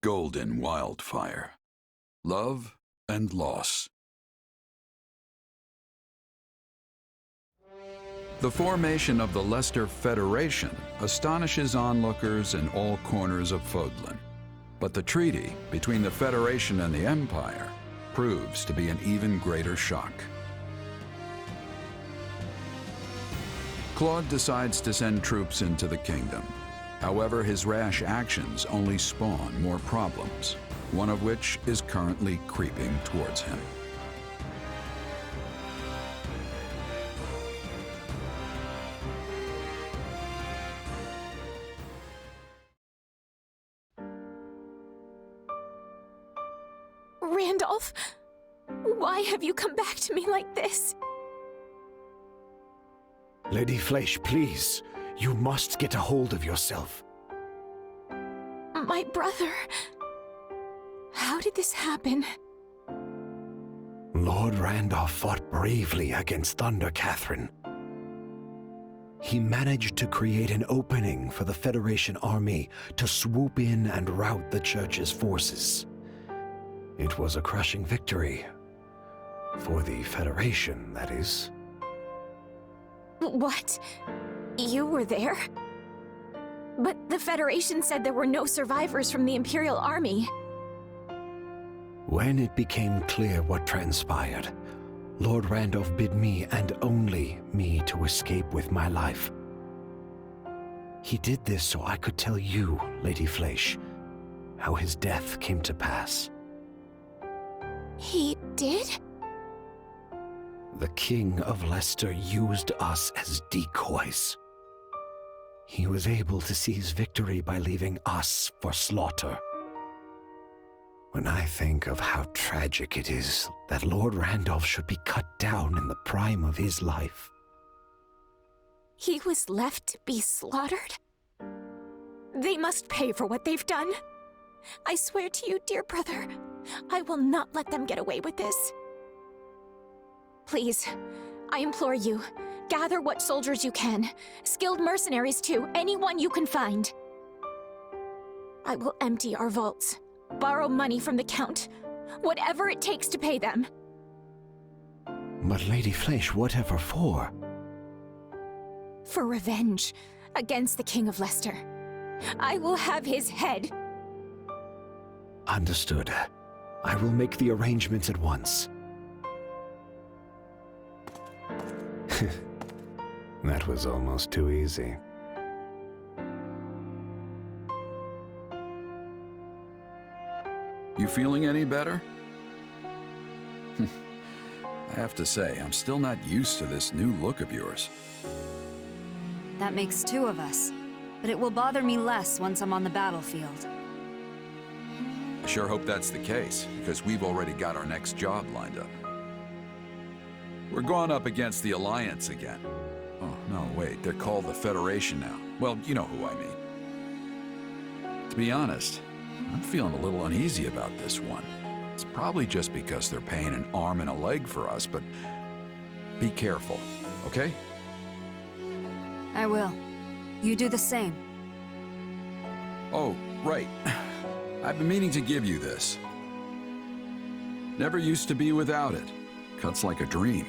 Golden Wildfire. Love and loss. The formation of the Leicester Federation astonishes onlookers in all corners of Fodlan. But the treaty between the Federation and the Empire proves to be an even greater shock. Claude decides to send troops into the kingdom. However, his rash actions only spawn more problems, one of which is currently creeping towards him. Randolph, why have you come back to me like this? Lady Fleisch, please. You must get a hold of yourself. My brother... How did this happen? Lord Randolph fought bravely against Thunder Catherine. He managed to create an opening for the Federation army to swoop in and rout the Church's forces. It was a crushing victory. For the Federation, that is. What? You were there? But the Federation said there were no survivors from the Imperial Army. When it became clear what transpired, Lord Randolph bid me and only me to escape with my life. He did this so I could tell you, Lady Fleisch, how his death came to pass. He did? The King of Leicester used us as decoys. He was able to seize victory by leaving us for slaughter. When I think of how tragic it is that Lord Randolph should be cut down in the prime of his life. He was left to be slaughtered? They must pay for what they've done. I swear to you, dear brother, I will not let them get away with this. Please, I implore you, gather what soldiers you can, skilled mercenaries too, anyone you can find. I will empty our vaults, borrow money from the Count, whatever it takes to pay them. But Lady Fleisch, whatever for? For revenge against the King of Leicester. I will have his head. Understood. I will make the arrangements at once. That was almost too easy. You feeling any better? I have to say, I'm still not used to this new look of yours. That makes two of us, but it will bother me less once I'm on the battlefield. I sure hope that's the case, because we've already got our next job lined up. We're going up against the Alliance again. Oh, no, wait, they're called the Federation now. Well, you know who I mean. To be honest, I'm feeling a little uneasy about this one. It's probably just because they're paying an arm and a leg for us, but be careful, okay? I will. You do the same. Oh, right. I've been meaning to give you this. Never used to be without it. Cuts like a dream.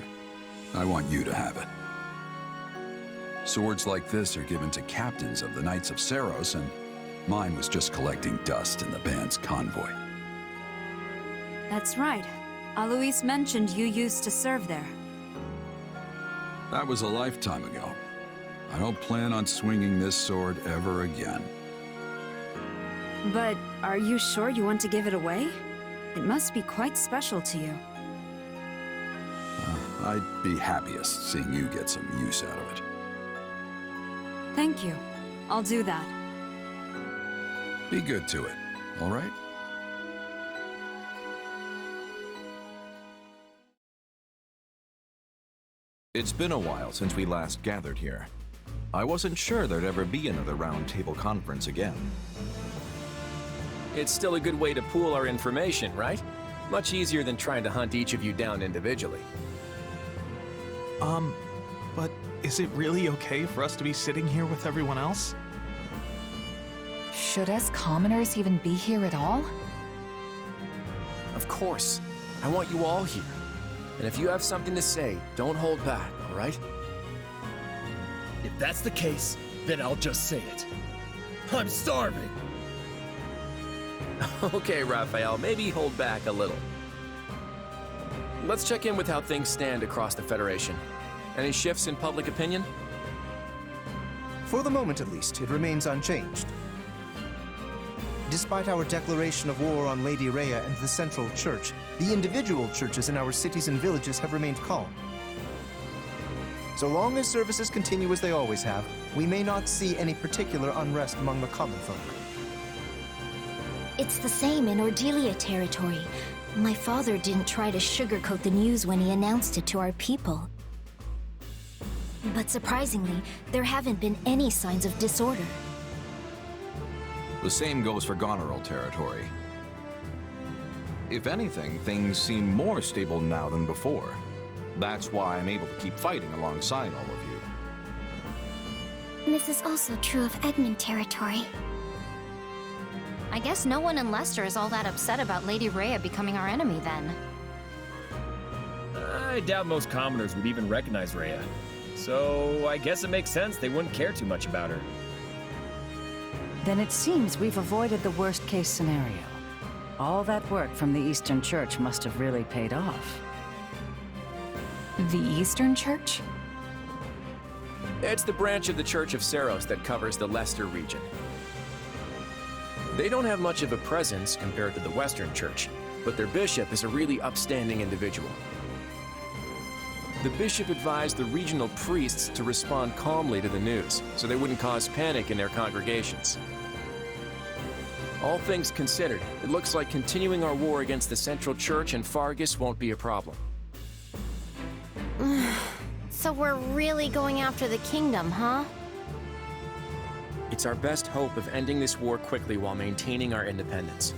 I want you to have it. Swords like this are given to captains of the Knights of Saros, and mine was just collecting dust in the band's convoy. That's right. Alois mentioned you used to serve there. That was a lifetime ago. I don't plan on swinging this sword ever again. But are you sure you want to give it away? It must be quite special to you. I'd be happiest seeing you get some use out of it. Thank you. I'll do that. Be good to it, all right? It's been a while since we last gathered here. I wasn't sure there'd ever be another roundtable conference again. It's still a good way to pool our information, right? Much easier than trying to hunt each of you down individually. But is it really okay for us to be sitting here with everyone else? Should us commoners even be here at all? Of course. I want you all here. And if you have something to say, don't hold back, all right? If that's the case, then I'll just say it. I'm starving! Okay, Raphael, maybe hold back a little. Let's check in with how things stand across the Federation. Any shifts in public opinion? For the moment at least, it remains unchanged. Despite our declaration of war on Lady Rhea and the Central Church, the individual churches in our cities and villages have remained calm. So long as services continue as they always have, we may not see any particular unrest among the common folk. It's the same in Ordelia territory. My father didn't try to sugarcoat the news when he announced it to our people. But surprisingly, there haven't been any signs of disorder. The same goes for Goneril territory. If anything, things seem more stable now than before. That's why I'm able to keep fighting alongside all of you. This is also true of Egmont territory. I guess no one in Leicester is all that upset about Lady Rhea becoming our enemy then. I doubt most commoners would even recognize Rhea. So I guess it makes sense they wouldn't care too much about her. Then it seems we've avoided the worst-case scenario. All that work from the Eastern Church must have really paid off. The Eastern Church? It's the branch of the Church of Saros that covers the Leicester region. They don't have much of a presence compared to the Western Church, but their bishop is a really upstanding individual. The bishop advised the regional priests to respond calmly to the news, so they wouldn't cause panic in their congregations. All things considered, it looks like continuing our war against the Central Church and Fargus won't be a problem. So we're really going after the kingdom, huh? It's our best hope of ending this war quickly while maintaining our independence.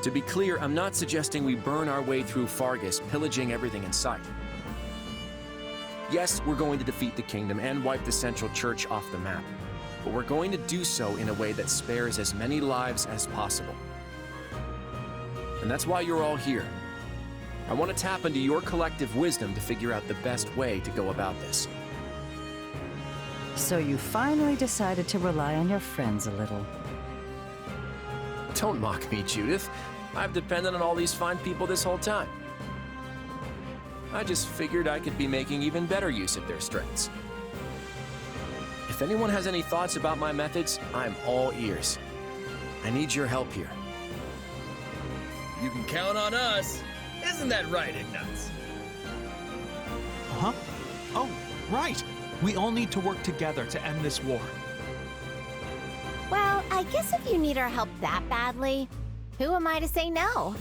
To be clear, I'm not suggesting we burn our way through Fargus, pillaging everything in sight. Yes, we're going to defeat the kingdom and wipe the Central Church off the map, but we're going to do so in a way that spares as many lives as possible. And that's why you're all here. I want to tap into your collective wisdom to figure out the best way to go about this. So you finally decided to rely on your friends a little. Don't mock me, Judith. I've depended on all these fine people this whole time. I just figured I could be making even better use of their strengths. If anyone has any thoughts about my methods, I'm all ears. I need your help here. You can count on us. Isn't that right, Ignaz? Huh? Oh, right. We all need to work together to end this war. Well, I guess if you need our help that badly, who am I to say no?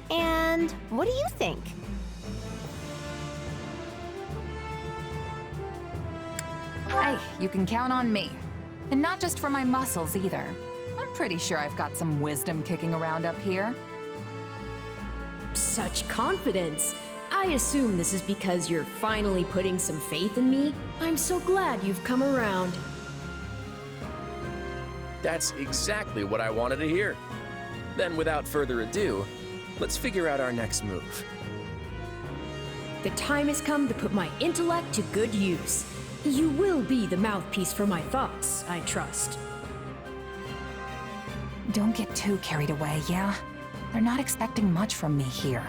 And what do you think? Hey, you can count on me. And not just for my muscles either. I'm pretty sure I've got some wisdom kicking around up here. Such confidence! I assume this is because you're finally putting some faith in me. I'm so glad you've come around. That's exactly what I wanted to hear. Then, without further ado, let's figure out our next move. The time has come to put my intellect to good use. You will be the mouthpiece for my thoughts, I trust. Don't get too carried away, yeah? They're not expecting much from me here.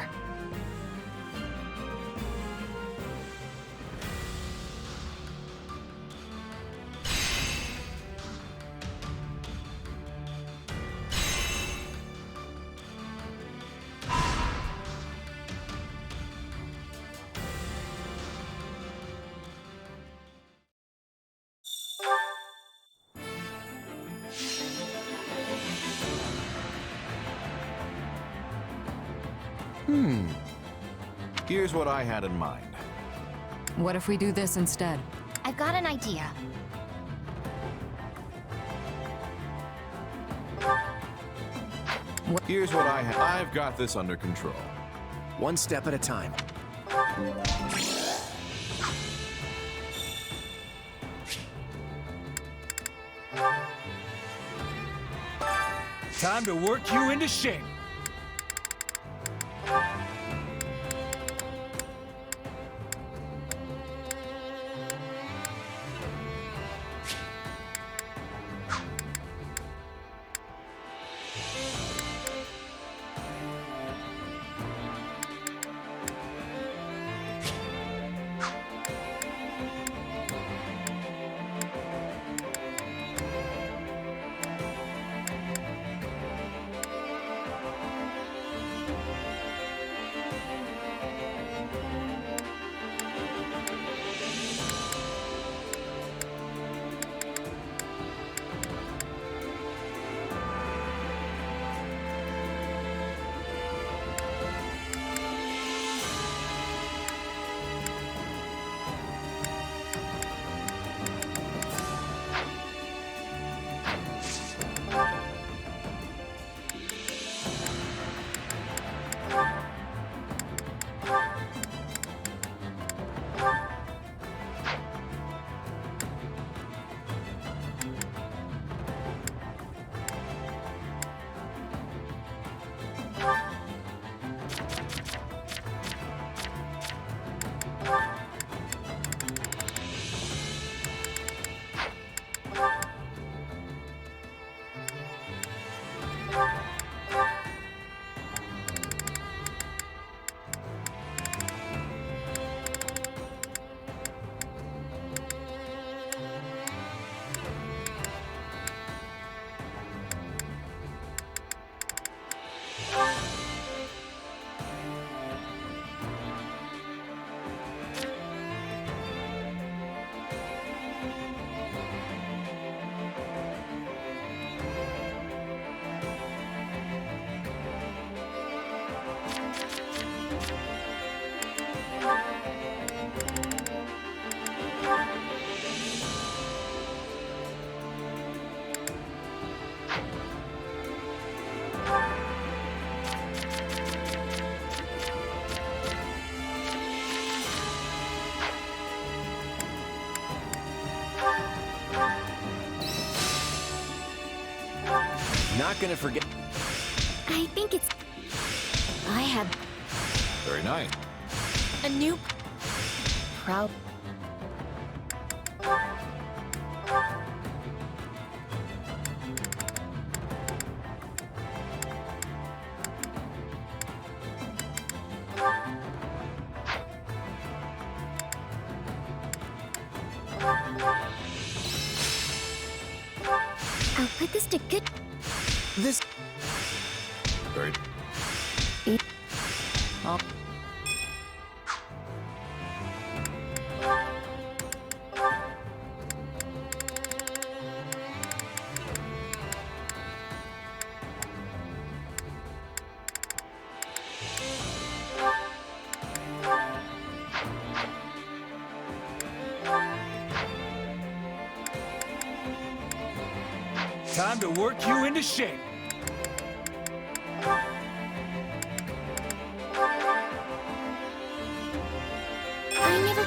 Here's what I had in mind. What if we do this instead? I've got an idea. Here's what I have. I've got this under control. One step at a time. Time to work you into shape. Not gonna forget. I think it's... I have Very nice. a new... proud... I'll put this to good... This... Very. Oh. Time to work you into shape. I never...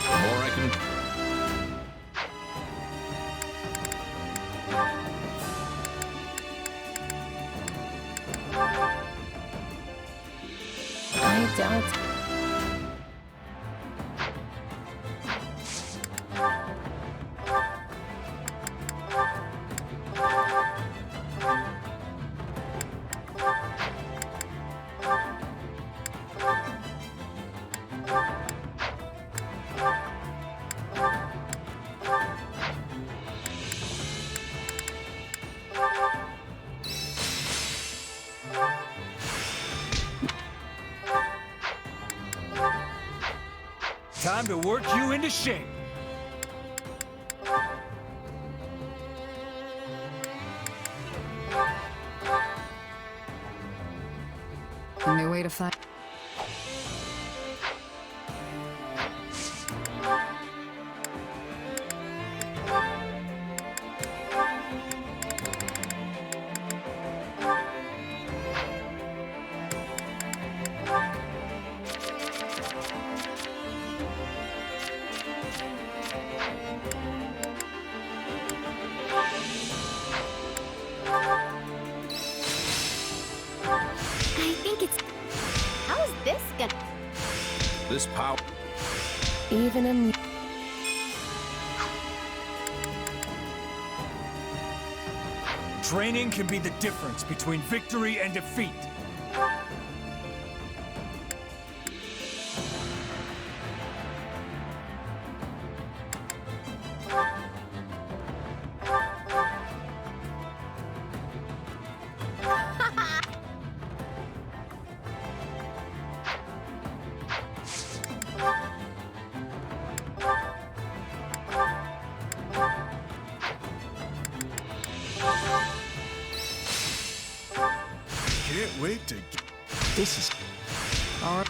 The more I can. I doubt... Time to work you into shape. A new way to fight. This power... Even in... Training can be the difference between victory and defeat. Can't wait to get... This is... Alright.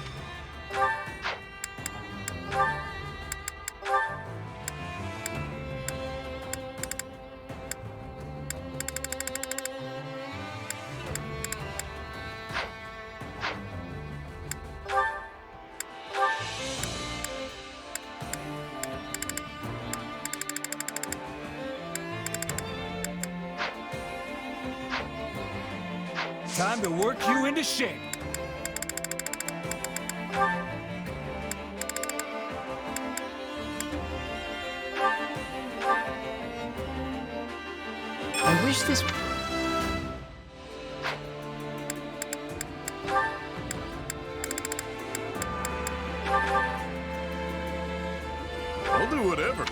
Time to work you into shape. I wish this... I'll do whatever.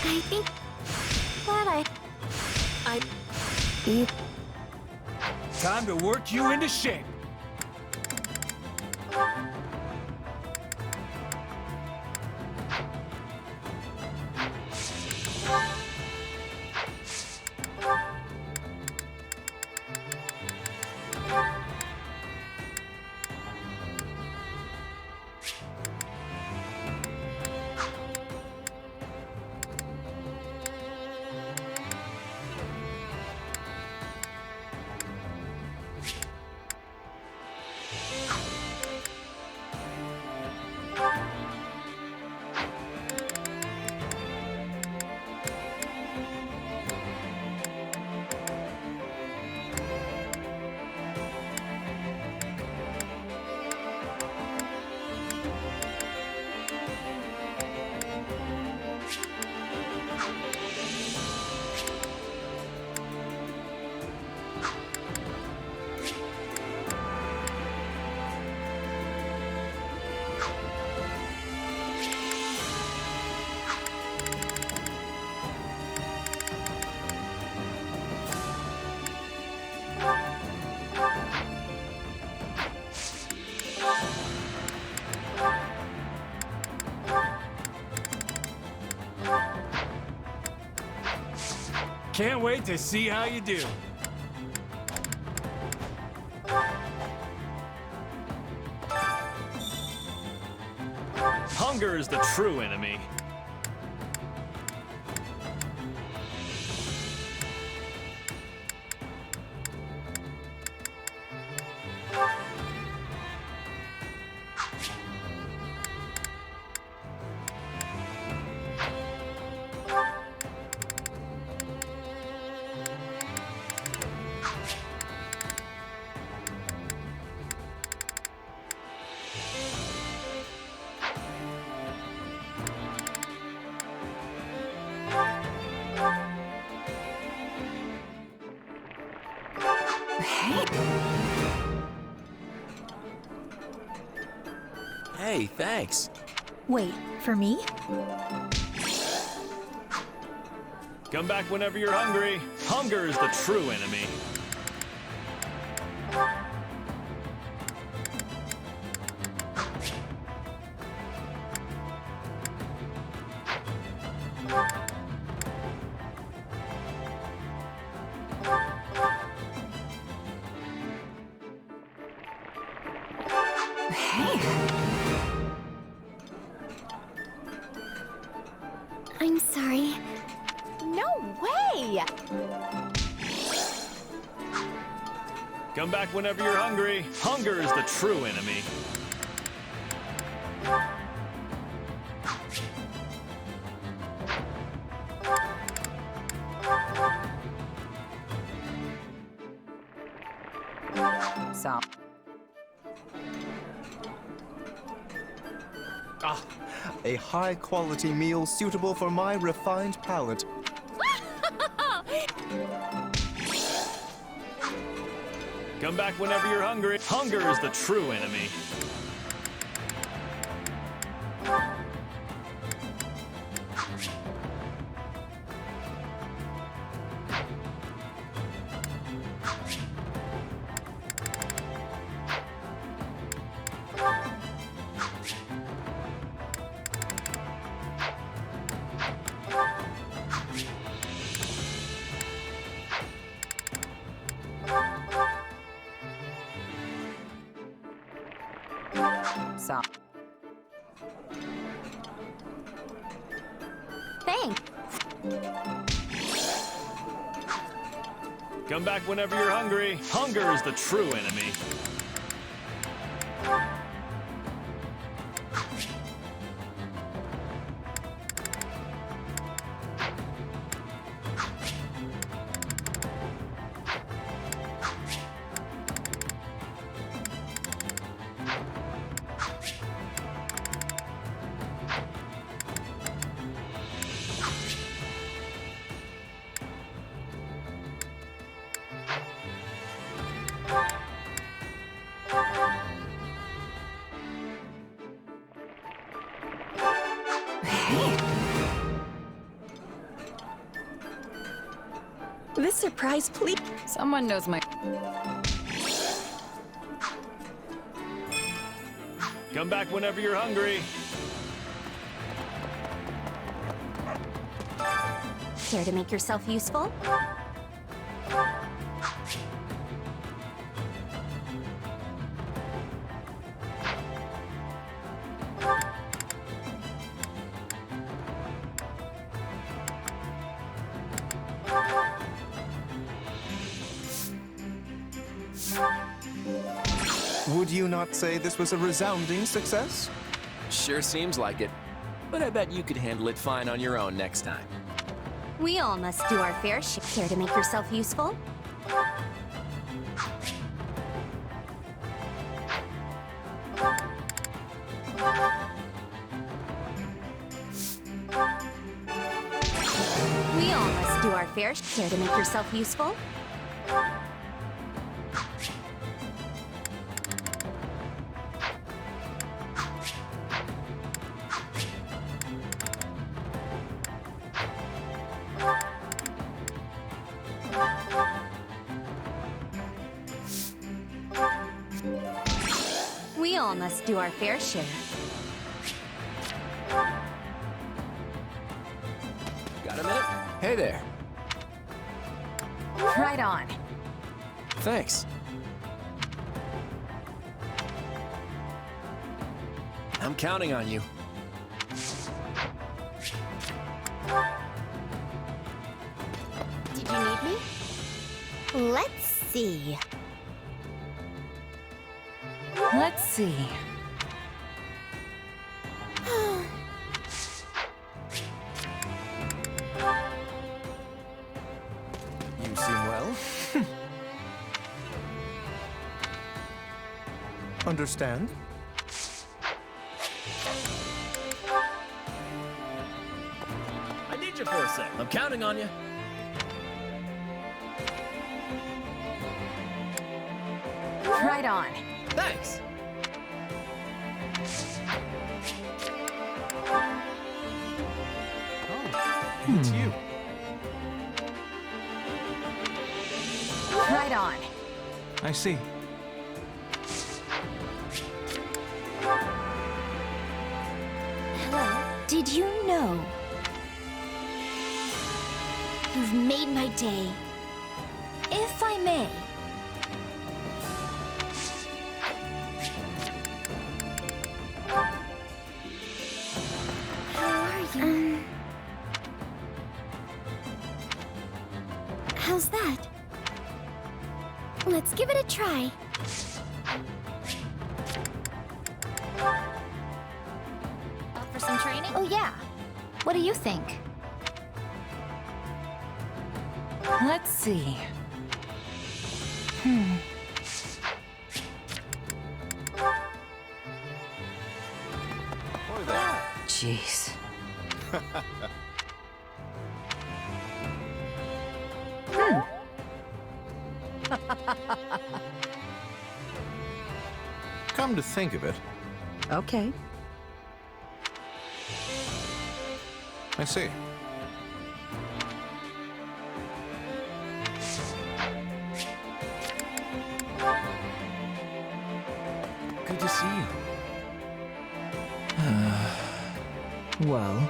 I think that I... Time to work you into shape. Can't wait to see how you do. Hunger is the true enemy. Hey, thanks. Wait, for me? Come back whenever you're hungry. Hunger is the true enemy. I'm sorry. No way! Come back whenever you're hungry. Hunger is the true enemy. So. Ah, a high-quality meal suitable for my refined palate. Come back whenever you're hungry. Hunger is the true enemy. So. Thanks. Come back whenever you're hungry. Hunger is the true enemy. This surprise, please. Someone knows my. Come back whenever you're hungry. Care to make yourself useful? Would you not say this was a resounding success? Sure seems like it. But I bet you could handle it fine on your own next time. We all must do our fair share. Care to make yourself useful? We all must do our fair share. Care to make yourself useful? We all must do our fair share. Got a minute? Hey there. Right on. Thanks. I'm counting on you. Did you need me? Let's see. Let's see. You seem well. Understand? I need you for a sec. I'm counting on you. Right on. Thanks. It's you. Right on. I see. Hello. Did you know? You've made my day. If I may. How are you? How's that? Let's give it a try. Up for some training? Oh yeah. What do you think? Let's see. Jeez. Come to think of it, Okay. I see. Good to see you. Well,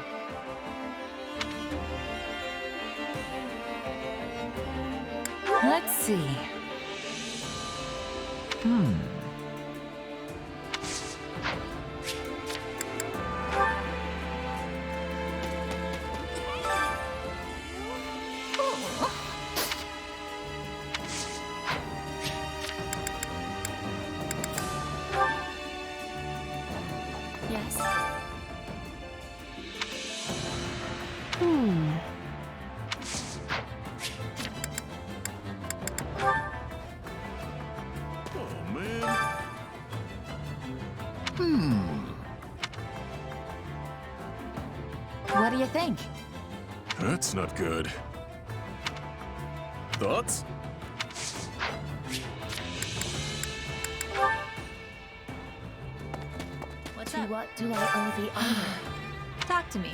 Let's see. Yes. Oh, man. What do you think? That's not good. Thoughts? What's up? What do I owe the honor? Talk to me.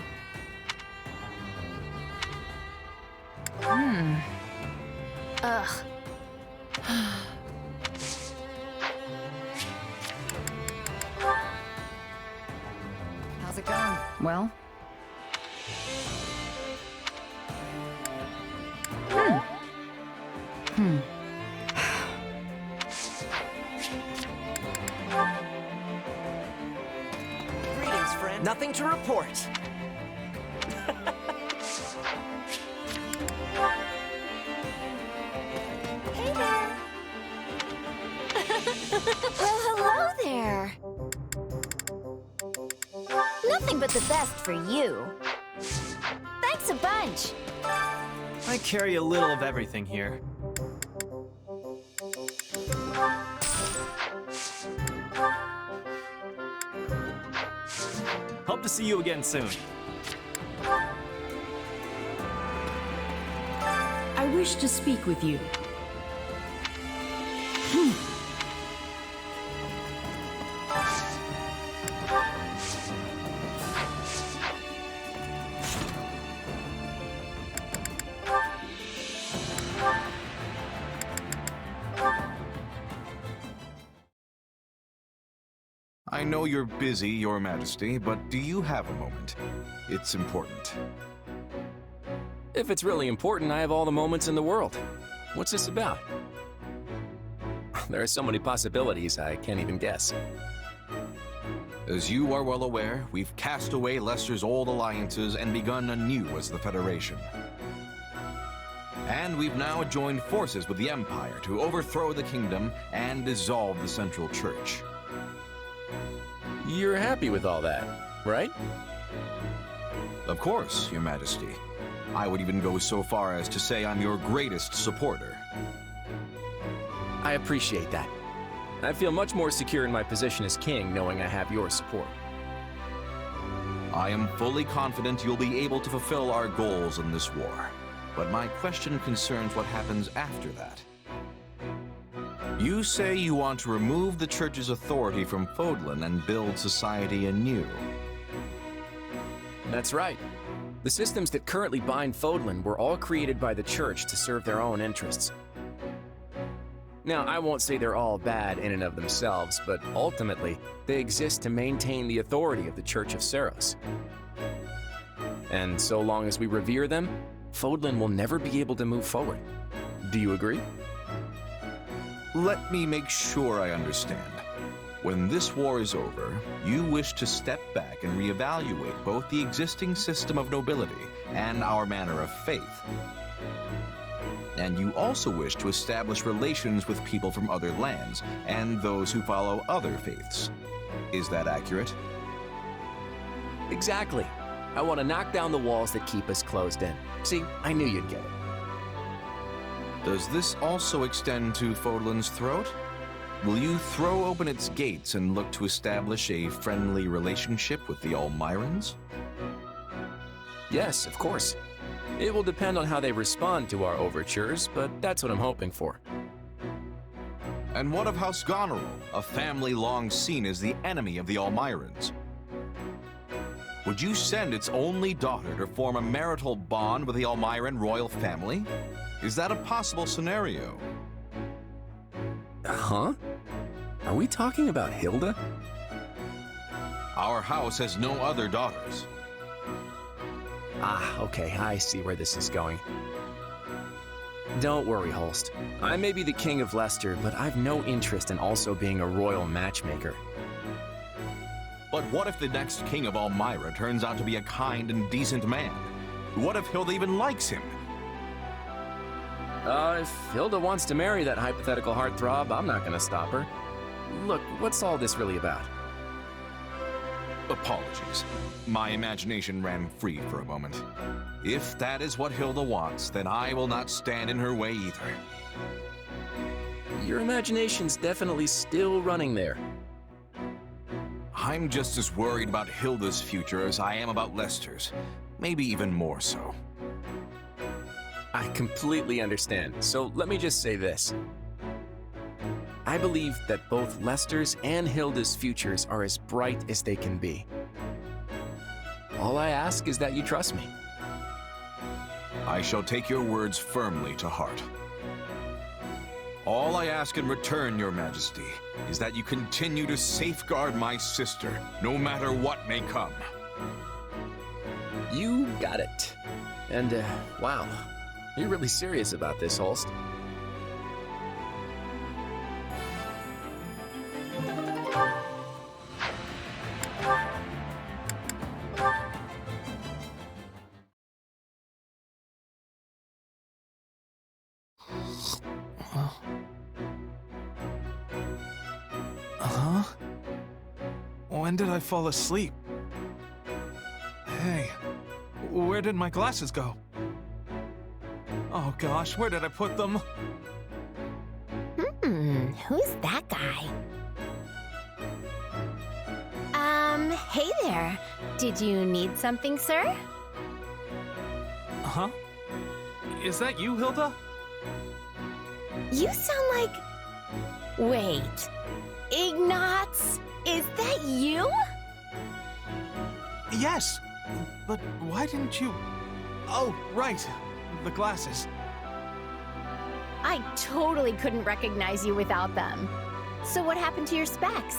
Ugh. How's it going? Well, greetings, friend. Nothing to report. Hey there. Well, hello there. Nothing but the best for you. Thanks a bunch. I carry a little of everything here. Hope to see you again soon. I wish to speak with you. I know you're busy, Your Majesty, but do you have a moment? It's important. If it's really important, I have all the moments in the world. What's this about? There are so many possibilities, I can't even guess. As you are well aware, we've cast away Leicester's old alliances and begun anew as the Federation. And we've now joined forces with the Empire to overthrow the kingdom and dissolve the Central Church. You're happy with all that, right? Of course, Your Majesty. I would even go so far as to say I'm your greatest supporter. I appreciate that. I feel much more secure in my position as king knowing I have your support. I am fully confident you'll be able to fulfill our goals in this war. But my question concerns what happens after that. You say you want to remove the Church's authority from Fodlan and build society anew. That's right. The systems that currently bind Fodlan were all created by the Church to serve their own interests. Now, I won't say they're all bad in and of themselves, but ultimately, they exist to maintain the authority of the Church of Seiros. And so long as we revere them, Fodlan will never be able to move forward. Do you agree? Let me make sure I understand. When this war is over, you wish to step back and reevaluate both the existing system of nobility and our manner of faith. And you also wish to establish relations with people from other lands and those who follow other faiths. Is that accurate? Exactly. I want to knock down the walls that keep us closed in. See, I knew you'd get it. Does this also extend to Fodlan's throat? Will you throw open its gates and look to establish a friendly relationship with the Almirans? Yes, of course. It will depend on how they respond to our overtures, but that's what I'm hoping for. And what of House Goneril, a family long seen as the enemy of the Almirans? Would you send its only daughter to form a marital bond with the Almiran royal family? Is that a possible scenario? Huh? Are we talking about Hilda? Our house has no other daughters. Ah, okay, I see where this is going. Don't worry, Holst. I may be the King of Leicester, but I've no interest in also being a royal matchmaker. But what if the next king of Almira turns out to be a kind and decent man? What if Hilda even likes him? If Hilda wants to marry that hypothetical heartthrob, I'm not gonna stop her. Look, what's all this really about? Apologies. My imagination ran free for a moment. If that is what Hilda wants, then I will not stand in her way either. Your imagination's definitely still running there. I'm just as worried about Hilda's future as I am about Leicester's. Maybe even more so. I completely understand, so let me just say this. I believe that both Leicester's and Hilda's futures are as bright as they can be. All I ask is that you trust me. I shall take your words firmly to heart. All I ask in return, Your Majesty, is that you continue to safeguard my sister, no matter what may come. You got it. And, wow, you're really serious about this, Holst. When did I fall asleep? Hey, where did my glasses go? Oh gosh, where did I put them? Who's that guy? Hey there. Did you need something, sir? Huh? Is that you, Hilda? You sound like... Wait. Ignatz? Is that you? Yes, but why didn't you... Oh, right, the glasses. I totally couldn't recognize you without them. So what happened to your specs?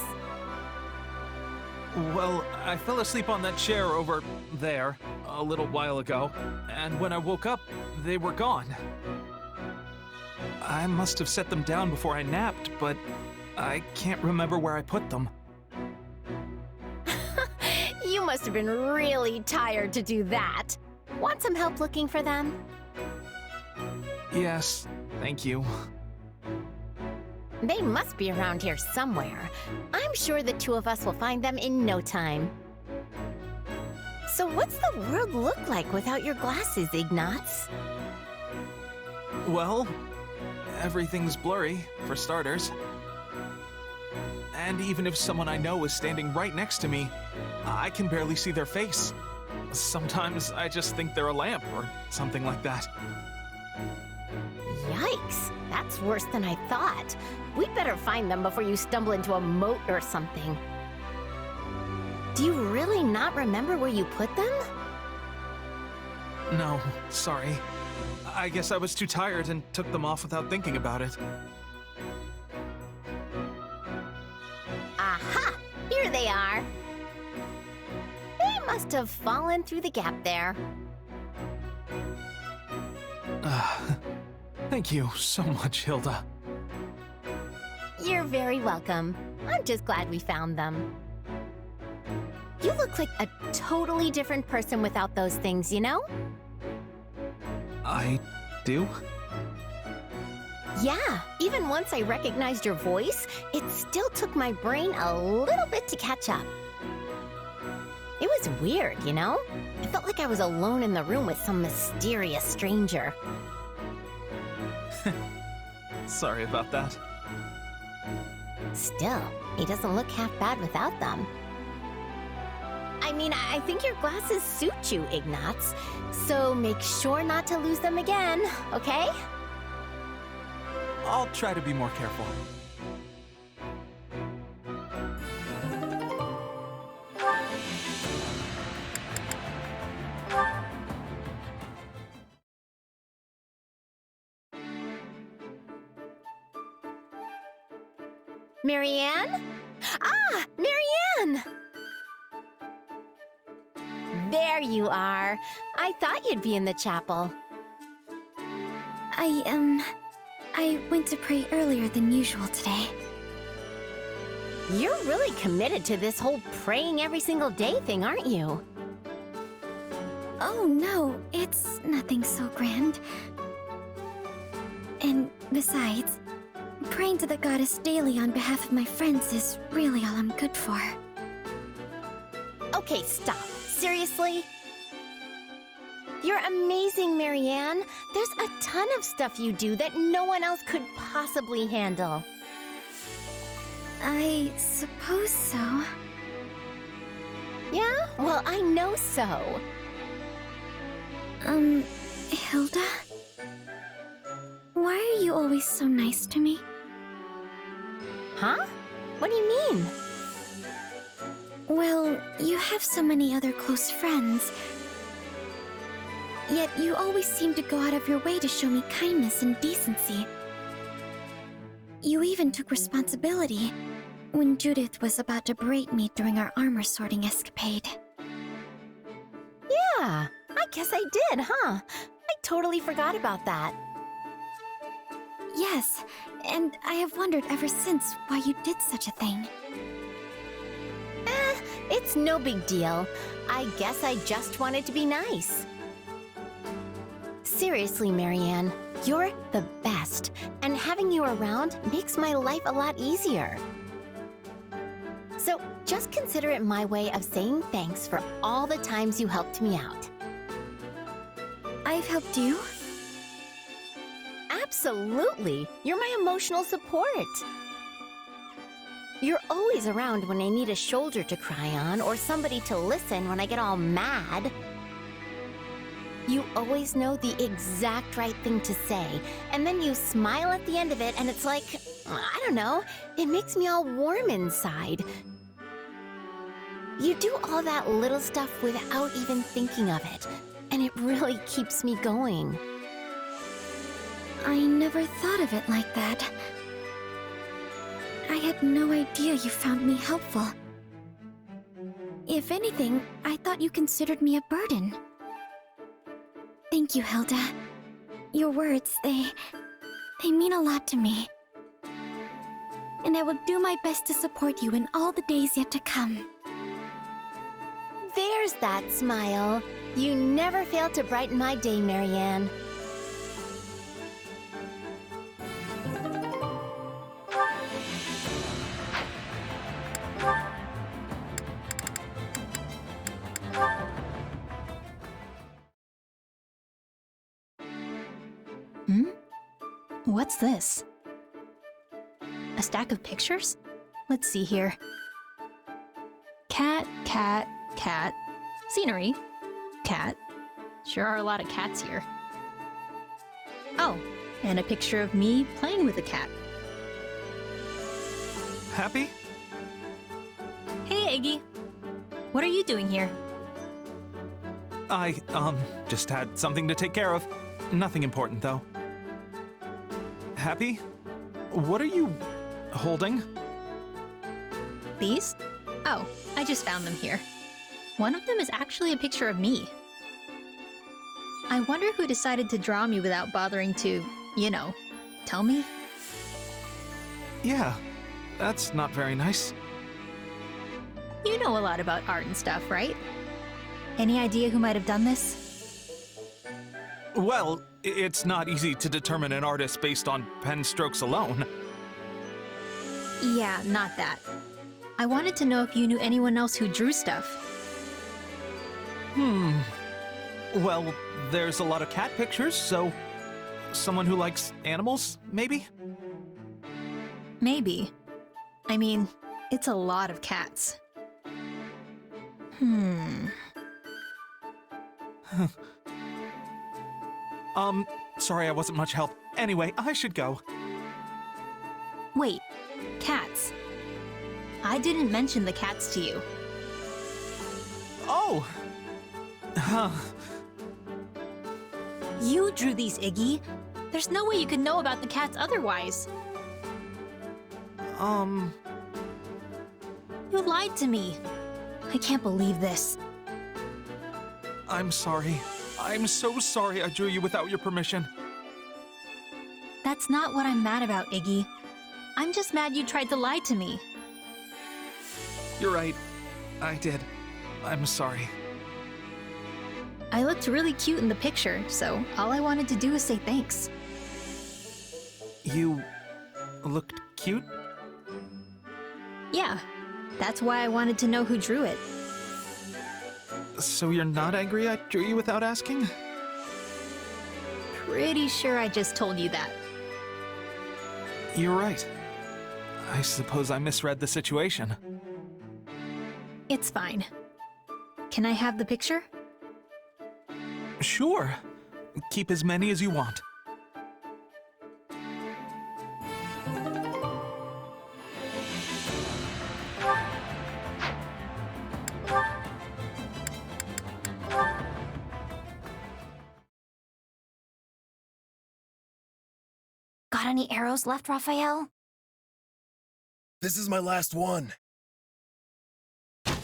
Well, I fell asleep on that chair over there a little while ago, and when I woke up, they were gone. I must have set them down before I napped, but I can't remember where I put them. You must have been really tired to do that. Want some help looking for them? Yes, thank you. They must be around here somewhere. I'm sure the two of us will find them in no time. So what's the world look like without your glasses, Ignatz? Well, everything's blurry, for starters. And even if someone I know is standing right next to me, I can barely see their face. Sometimes I just think they're a lamp or something like that. Yikes, that's worse than I thought. We'd better find them before you stumble into a moat or something. Do you really not remember where you put them? No, sorry. I guess I was too tired and took them off without thinking about it. Aha! Here they are. They must have fallen through the gap there. Thank you so much, Hilda. You're very welcome. I'm just glad we found them. You look like a totally different person without those things, you know? I do? Yeah, even once I recognized your voice, it still took my brain a little bit to catch up. It was weird, you know? I felt like I was alone in the room with some mysterious stranger. Sorry about that. Still, he doesn't look half bad without them. I mean, I think your glasses suit you, Ignatz. So make sure not to lose them again, okay? I'll try to be more careful. Marianne? Ah, Marianne! There you are. I thought you'd be in the chapel. I went to pray earlier than usual today. You're really committed to this whole praying every single day thing, aren't you? Oh no, it's nothing so grand. And besides, praying to the goddess daily on behalf of my friends is really all I'm good for. Okay, stop. Seriously? You're amazing, Marianne. There's a ton of stuff you do that no one else could possibly handle. I suppose so. Yeah? Well, I know so. Hilda? Why are you always so nice to me? Huh? What do you mean? Well, you have so many other close friends. Yet you always seem to go out of your way to show me kindness and decency. You even took responsibility when Judith was about to berate me during our armor sorting escapade. Yeah, I guess I did, huh? I totally forgot about that. Yes, and I have wondered ever since why you did such a thing. It's no big deal. I guess I just wanted to be nice. Seriously, Marianne, you're the best, and having you around makes my life a lot easier. So just consider it my way of saying thanks for all the times you helped me out. I've helped you? Absolutely! You're my emotional support. You're always around when I need a shoulder to cry on or somebody to listen when I get all mad. You always know the exact right thing to say, and then you smile at the end of it and it's like, I don't know, it makes me all warm inside. You do all that little stuff without even thinking of it, and it really keeps me going. I never thought of it like that. I had no idea you found me helpful. If anything, I thought you considered me a burden. Thank you, Hilda. Your words, they mean a lot to me. And I will do my best to support you in all the days yet to come. There's that smile. You never fail to brighten my day, Marianne. What's this? A stack of pictures? Let's see here. Cat, cat, cat. Scenery. Cat. Sure are a lot of cats here. Oh, and a picture of me playing with a cat. Happy? Hey, Iggy. What are you doing here? I, just had something to take care of. Nothing important, though. Happy? What are you holding? These? Oh, I just found them here. One of them is actually a picture of me. I wonder who decided to draw me without bothering to, you know, tell me? Yeah, that's not very nice. You know a lot about art and stuff, right? Any idea who might have done this? Well, It's not easy to determine an artist based on pen strokes alone. Yeah, not that. I wanted to know if you knew anyone else who drew stuff. Well, there's a lot of cat pictures, so someone who likes animals, maybe? Maybe. I mean, it's a lot of cats. Sorry I wasn't much help. Anyway, I should go. Wait, cats. I didn't mention the cats to you. Oh! Huh. You drew these, Iggy. There's no way you could know about the cats otherwise. You lied to me. I can't believe this. I'm sorry. I'm so sorry I drew you without your permission. That's not what I'm mad about, Iggy. I'm just mad you tried to lie to me. You're right. I did. I'm sorry. I looked really cute in the picture, so all I wanted to do was say thanks. You looked cute? Yeah, that's why I wanted to know who drew it. So you're not angry I drew you without asking? Pretty sure I just told you that. You're right. I suppose I misread the situation. It's fine. Can I have the picture? Sure. Keep as many as you want. Got any arrows left, Raphael? This is my last one. There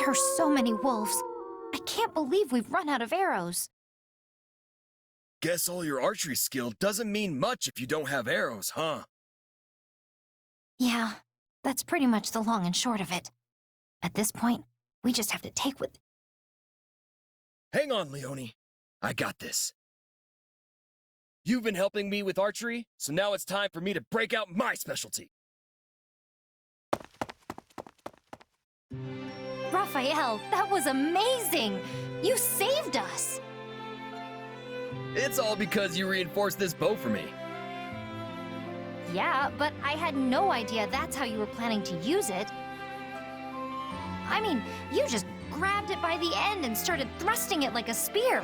are so many wolves. I can't believe we've run out of arrows. Guess all your archery skill doesn't mean much if you don't have arrows, huh? Yeah, that's pretty much the long and short of it. At this point, we just have to take with... Hang on, Leone. I got this. You've been helping me with archery, so now it's time for me to break out my specialty. Raphael, that was amazing! You saved us! It's all because you reinforced this bow for me. Yeah, but I had no idea that's how you were planning to use it. I mean, you just grabbed it by the end and started thrusting it like a spear.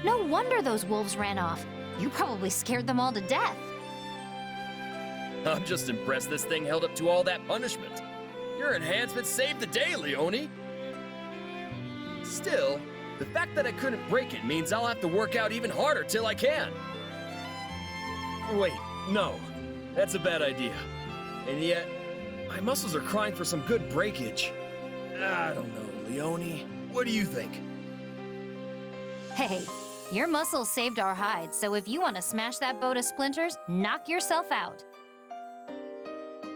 No wonder those wolves ran off. You probably scared them all to death. I'm just impressed this thing held up to all that punishment. Your enhancement saved the day, Leone. Still, the fact that I couldn't break it means I'll have to work out even harder till I can. Wait, no. That's a bad idea. And yet, my muscles are crying for some good breakage. I don't know, Leone. What do you think? Hey, your muscles saved our hides, so if you want to smash that bow to splinters, knock yourself out.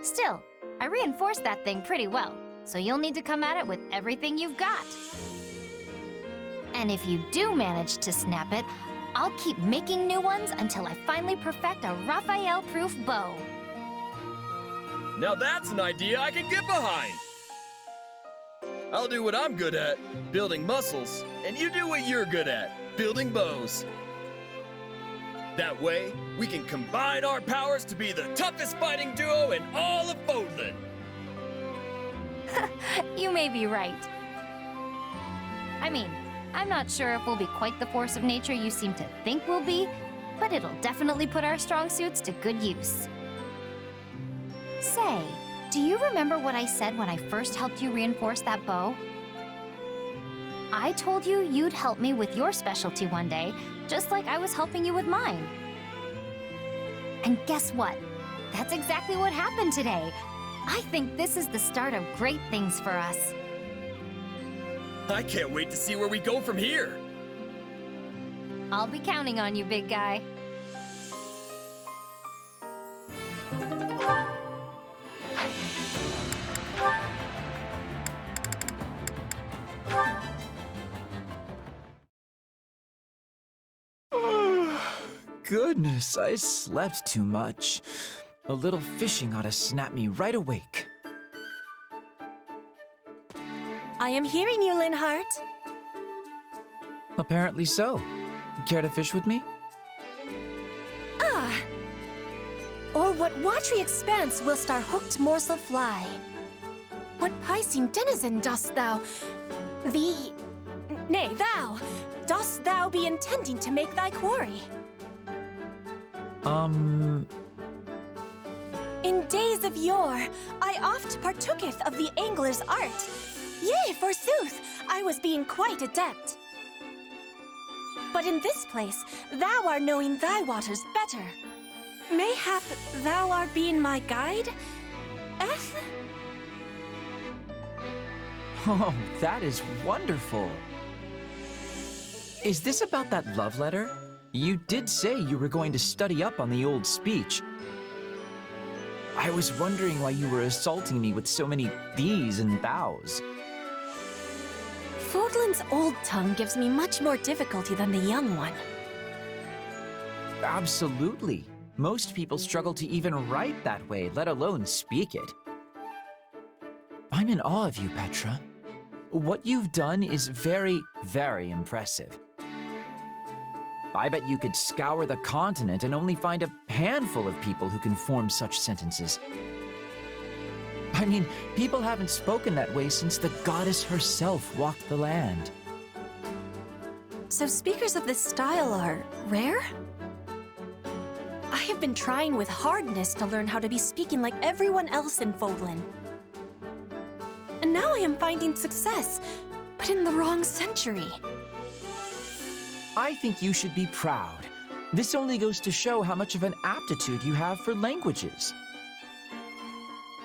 Still, I reinforced that thing pretty well, so you'll need to come at it with everything you've got. And if you do manage to snap it, I'll keep making new ones until I finally perfect a Raphael-proof bow. Now that's an idea I can get behind! I'll do what I'm good at, building muscles, and you do what you're good at, building bows. That way, we can combine our powers to be the toughest fighting duo in all of Fodlan. You may be right. I mean, I'm not sure if we'll be quite the force of nature you seem to think we'll be, but it'll definitely put our strong suits to good use. Say, do you remember what I said when I first helped you reinforce that bow? I told you you'd help me with your specialty one day, just like I was helping you with mine. And guess what? That's exactly what happened today. I think this is the start of great things for us. I can't wait to see where we go from here. I'll be counting on you, big guy. goodness, I slept too much. A little fishing ought to snap me right awake. I am hearing you, Linhart. Apparently so. Care to fish with me? Ah! Or what watery expanse whilst our hooked morsel fly? What Piscean denizen dost thou... Nay, thou! Dost thou be intending to make thy quarry? In days of yore, I oft partooketh of the angler's art. Yea, forsooth, I was being quite adept. But in this place, thou art knowing thy waters better. Mayhap thou art being my guide, Eth? Oh, that is wonderful. Is this about that love letter? You did say you were going to study up on the old speech. I was wondering why you were assaulting me with so many thees and thous. Fodlan's old tongue gives me much more difficulty than the young one. Absolutely. Most people struggle to even write that way, let alone speak it. I'm in awe of you, Petra. What you've done is very, very impressive. I bet you could scour the continent and only find a handful of people who can form such sentences. I mean, people haven't spoken that way since the goddess herself walked the land. So speakers of this style are rare? I have been trying with hardness to learn how to be speaking like everyone else in Fodlan. And now I am finding success, but in the wrong century. I think you should be proud. This only goes to show how much of an aptitude you have for languages.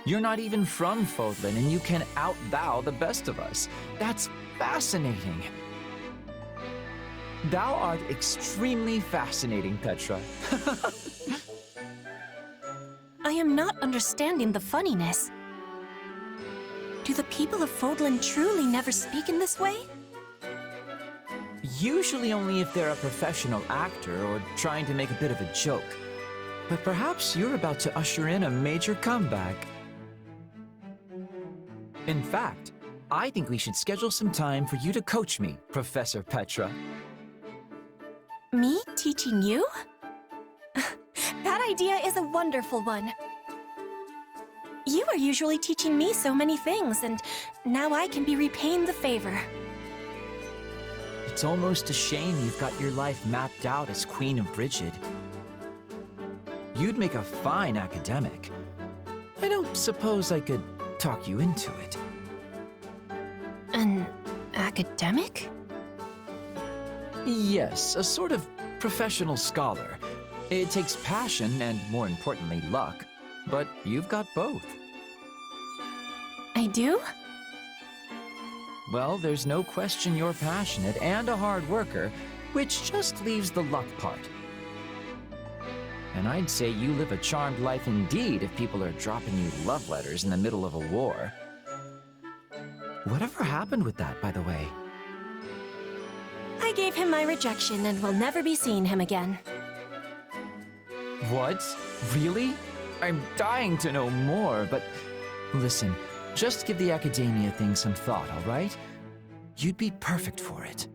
You're not even from Fodlan, and you can out-thou the best of us. That's fascinating. Thou art extremely fascinating, Petra. I am not understanding the funniness. Do the people of Fodlan truly never speak in this way? Usually only if they're a professional actor or trying to make a bit of a joke. But perhaps you're about to usher in a major comeback. In fact, I think we should schedule some time for you to coach me, Professor Petra. Me teaching you? That idea is a wonderful one. You are usually teaching me so many things, and now I can be repaying the favor. It's almost a shame you've got your life mapped out as Queen of Brigid. You'd make a fine academic. I don't suppose I could talk you into it. An academic? Yes, a sort of professional scholar. It takes passion and, more importantly, luck. But you've got both. I do? Well, there's no question you're passionate and a hard worker, which just leaves the luck part. And I'd say you live a charmed life indeed if people are dropping you love letters in the middle of a war. Whatever happened with that, by the way? I gave him my rejection and will never be seeing him again. What? Really? I'm dying to know more, but listen, just give the academia thing some thought, all right? You'd be perfect for it.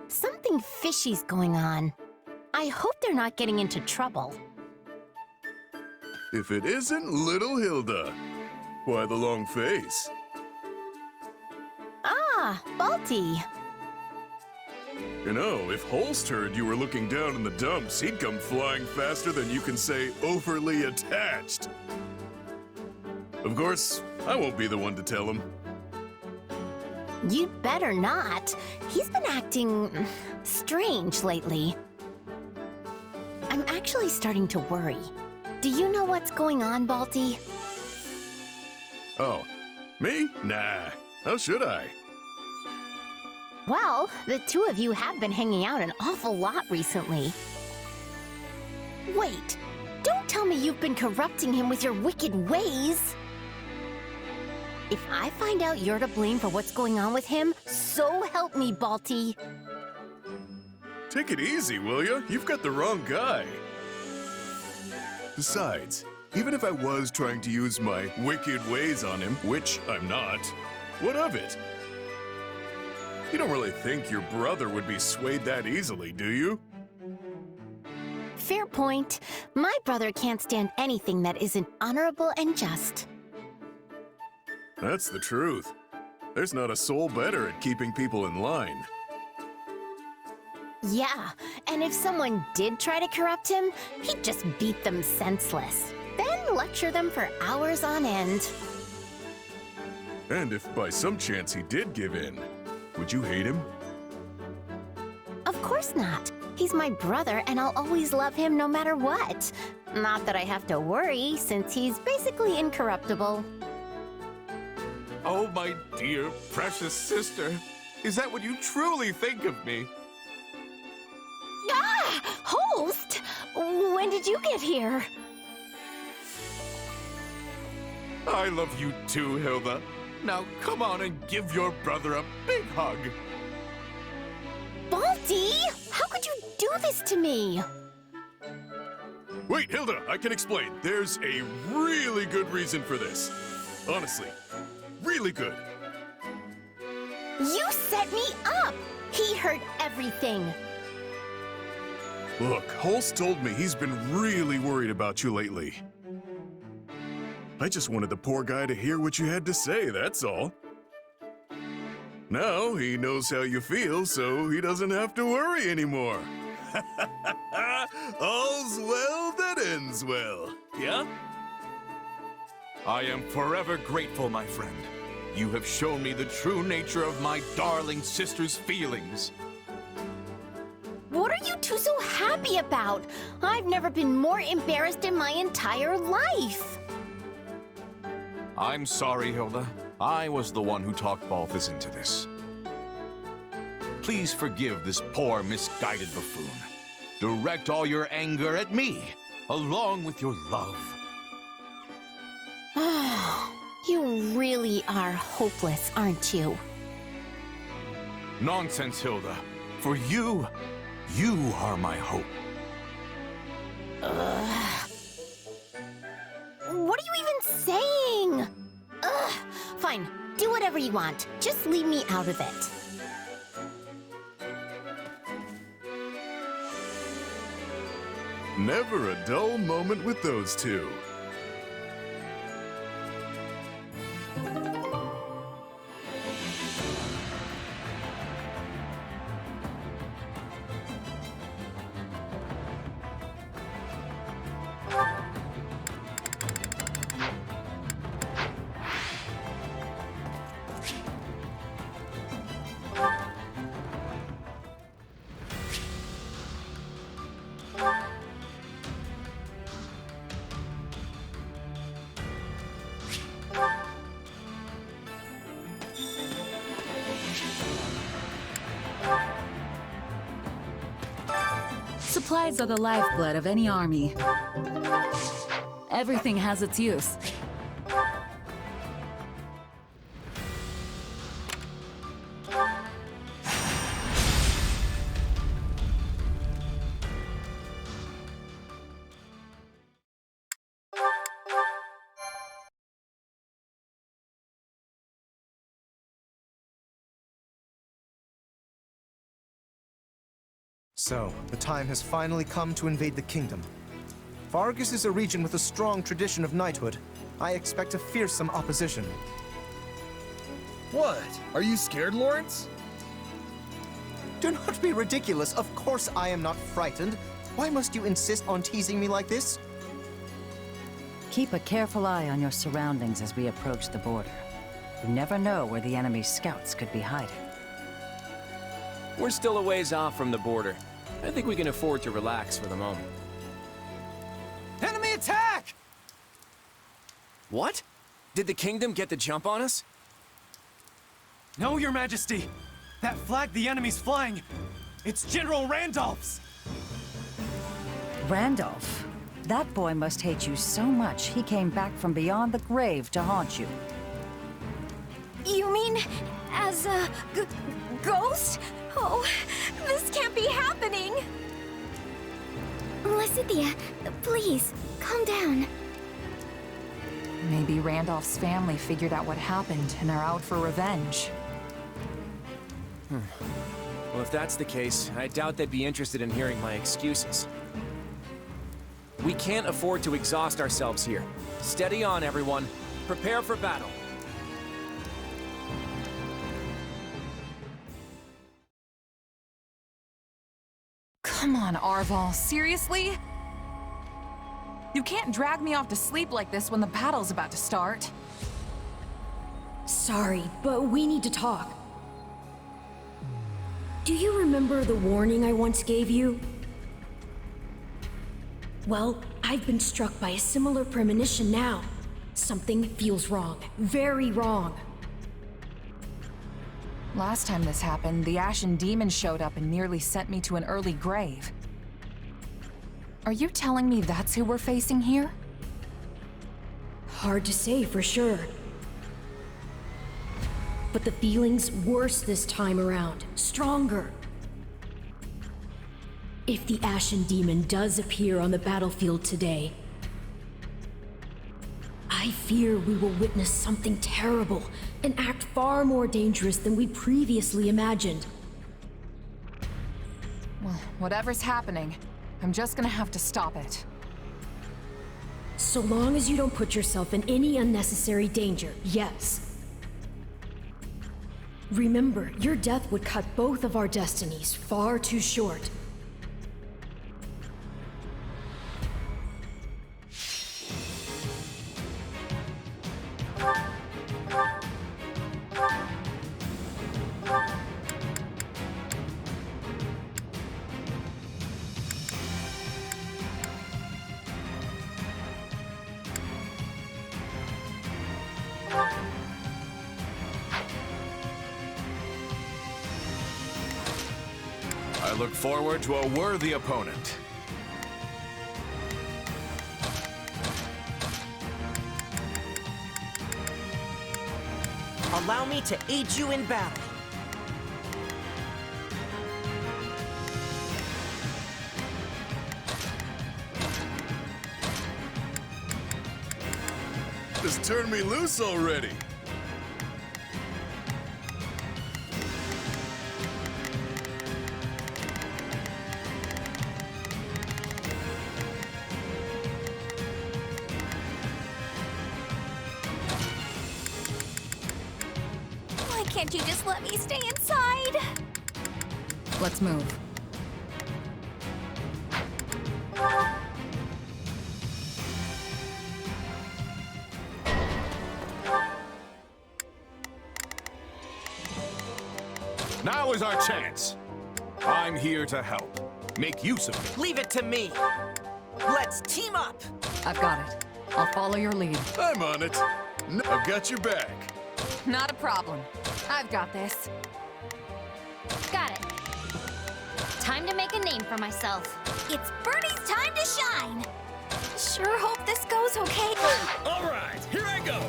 Something fishy's going on. I hope they're not getting into trouble. If it isn't little Hilda. Why the long face? Ah, Balti. You know, if Holst heard you were looking down in the dumps, he'd come flying faster than you can say overly attached. Of course, I won't be the one to tell him. You'd better not. He's been acting strange lately. I'm actually starting to worry. Do you know what's going on, Balti? Oh, me? Nah. How should I? Well, the two of you have been hanging out an awful lot recently. Wait, don't tell me you've been corrupting him with your wicked ways. If I find out you're to blame for what's going on with him, so help me, Balti. Take it easy, will ya? You've got the wrong guy. Besides, even if I was trying to use my wicked ways on him, which I'm not, what of it? You don't really think your brother would be swayed that easily, do you? Fair point. My brother can't stand anything that isn't honorable and just. That's the truth. There's not a soul better at keeping people in line. Yeah, and if someone did try to corrupt him, he'd just beat them senseless. Then lecture them for hours on end. And if by some chance he did give in, would you hate him? Of course not. He's my brother, and I'll always love him no matter what. Not that I have to worry, since he's basically incorruptible. Oh, my dear, precious sister. Is that what you truly think of me? Ah! Holst! When did you get here? I love you too, Hilda. Now come on and give your brother a big hug. Balti! How could you do this to me? Wait, Hilda, I can explain. There's a really good reason for this. Honestly, really good. You set me up! He heard everything. Look, Holst told me he's been really worried about you lately. I just wanted the poor guy to hear what you had to say, that's all. Now he knows how you feel, so he doesn't have to worry anymore. All's well that ends well, yeah? I am forever grateful, my friend. You have shown me the true nature of my darling sister's feelings. What are you two so happy about? I've never been more embarrassed in my entire life. I'm sorry, Hilda. I was the one who talked Balthus into this. Please forgive this poor, misguided buffoon. Direct all your anger at me, along with your love. You really are hopeless, aren't you? Nonsense, Hilda. For you, you are my hope. What are you even saying? Ugh. Fine, do whatever you want. Just leave me out of it. Never a dull moment with those two. Supplies are the lifeblood of any army. Everything has its use. So, the time has finally come to invade the kingdom. Vargas is a region with a strong tradition of knighthood. I expect a fearsome opposition. What? Are you scared, Lawrence? Do not be ridiculous. Of course I am not frightened. Why must you insist on teasing me like this? Keep a careful eye on your surroundings as we approach the border. You never know where the enemy's scouts could be hiding. We're still a ways off from the border. I think we can afford to relax for the moment. Enemy attack! What? Did the kingdom get the jump on us? No, Your Majesty. That flag the enemy's flying, it's General Randolph's. Randolph. That boy must hate you so much he came back from beyond the grave to haunt you. You mean as a ghost? Oh, this can't be happening! Lysithea, please, calm down. Maybe Randolph's family figured out what happened and are out for revenge. Well, if that's the case, I doubt they'd be interested in hearing my excuses. We can't afford to exhaust ourselves here. Steady on, everyone. Prepare for battle. Come on, Arval, seriously? You can't drag me off to sleep like this when the battle's about to start. Sorry, but we need to talk. Do you remember the warning I once gave you? Well, I've been struck by a similar premonition now. Something feels wrong. Very wrong. Last time this happened, the Ashen Demon showed up and nearly sent me to an early grave. Are you telling me that's who we're facing here? Hard to say for sure. But the feeling's worse this time around. Stronger. If the Ashen Demon does appear on the battlefield today, I fear we will witness something terrible, an act far more dangerous than we previously imagined. Well, whatever's happening, I'm just gonna have to stop it. So long as you don't put yourself in any unnecessary danger, yes. Remember, your death would cut both of our destinies far too short. I look forward to a worthy opponent. Allow me to aid you in battle. Just turn me loose already. Why can't you just let me stay inside? Let's move. Now is our chance. I'm here to help. Make use of it. Leave it to me. Let's team up. I've got it. I'll follow your lead. I'm on it. I've got your back. Not a problem. I've got this. Got it. Time to make a name for myself. It's Birdie's time to shine. Sure hope this goes okay. All right, here I go.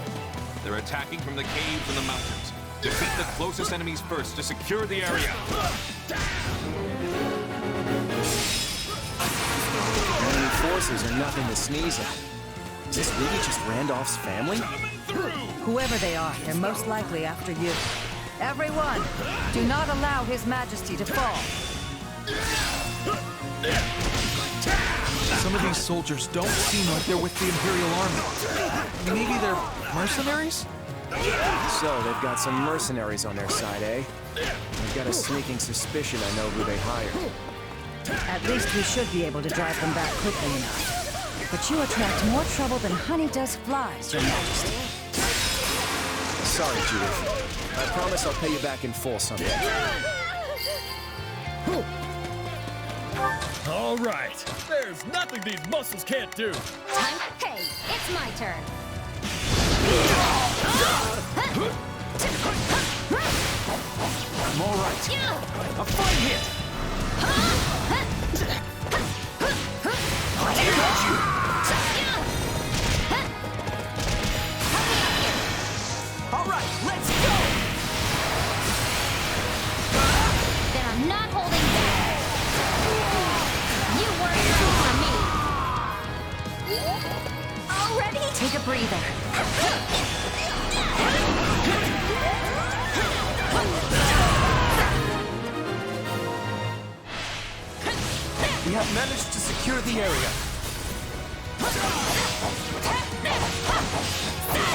They're attacking from the caves and the mountains. Defeat the closest enemies first to secure the area. Enemy forces are nothing to sneeze at. Is this really just Randolph's family? Whoever they are, they're most likely after you. Everyone, do not allow His Majesty to fall. Some of these soldiers don't seem like they're with the Imperial Army. Maybe they're mercenaries? So, they've got some mercenaries on their side, eh? I've got a sneaking suspicion I know who they hired. At least we should be able to drive them back quickly enough. But you attract more trouble than honey does flies, Your Majesty. Sorry, Judith. I promise I'll pay you back in full someday. All right. There's nothing these muscles can't do. Time. Hey, it's my turn. I'm all right. A fine hit. All right, let's go! Then I'm not holding back. You weren't ready for me. Already? Take a breather. We have managed to secure the area.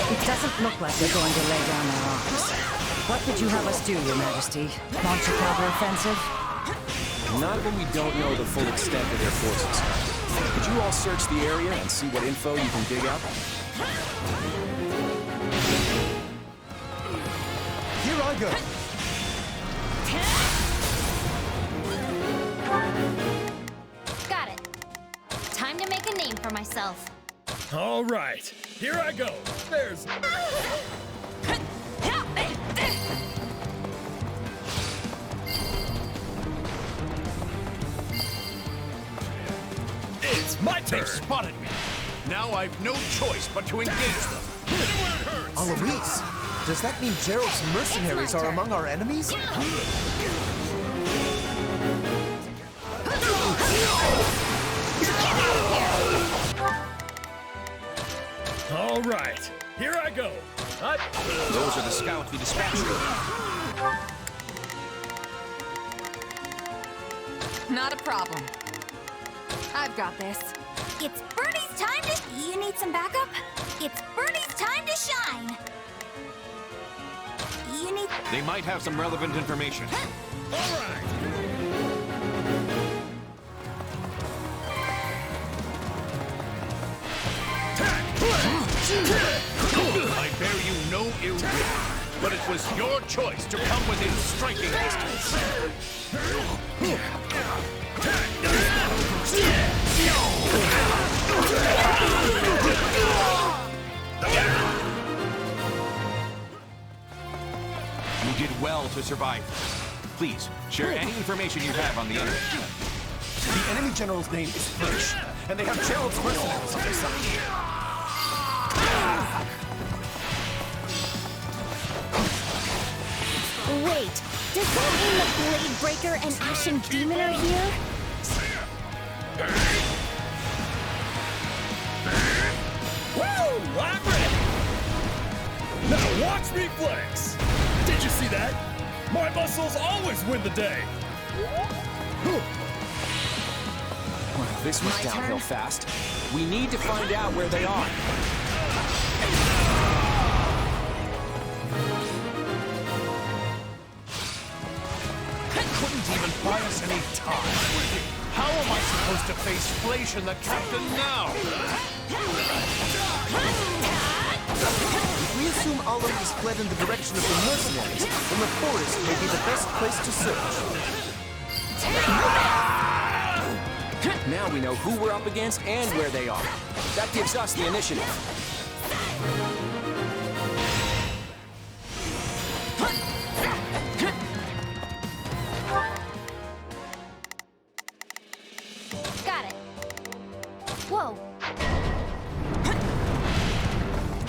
It doesn't look like they're going to lay down their arms. What would you have us do, Your Majesty? Launch a counter-offensive? Not when we don't know the full extent of their forces. Could you all search the area and see what info you can dig up? Here I go. Got it. Time to make a name for myself. All right, here I go. There's... It's my turn. They've spotted me. Now I've no choice but to engage them. Alois, does that mean Gerald's mercenaries are among our enemies? All right, here I go. Those are the scouts we dispatched. Not a problem. I've got this. It's Bernie's time to... You need some backup? It's Bernie's time to shine! You need... They might have some relevant information. All right. I bear you no ill will, but it was your choice to come within striking distance. You did well to survive. Please, share any information you have on the enemy. The enemy general's name is French, and they have Gerald's mercenaries on their side. Wait, does that mean the Blade Breaker and Ashen Demon are here? Woo! I'm ready! Now watch me flex! Did you see that? My muscles always win the day! Well, this was downhill fast. We need to find out where they are. Couldn't even buy us any time. How am I supposed to face Fleisch and the captain now? If we assume Alois fled in the direction of the mercenaries, then the forest may be the best place to search. Now we know who we're up against and where they are. That gives us the initiative. Got it. Whoa.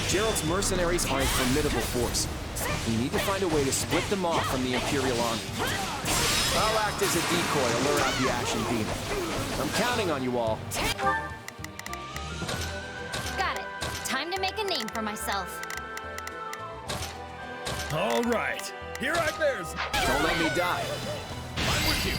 Gerald's mercenaries are a formidable force. We need to find a way to split them off from the Imperial Army. I'll act as a decoy to lure out the Ashen Demon. I'm counting on you all. Got it. Time to make a name for myself. All right, here I bears. Don't let me die. I'm with you.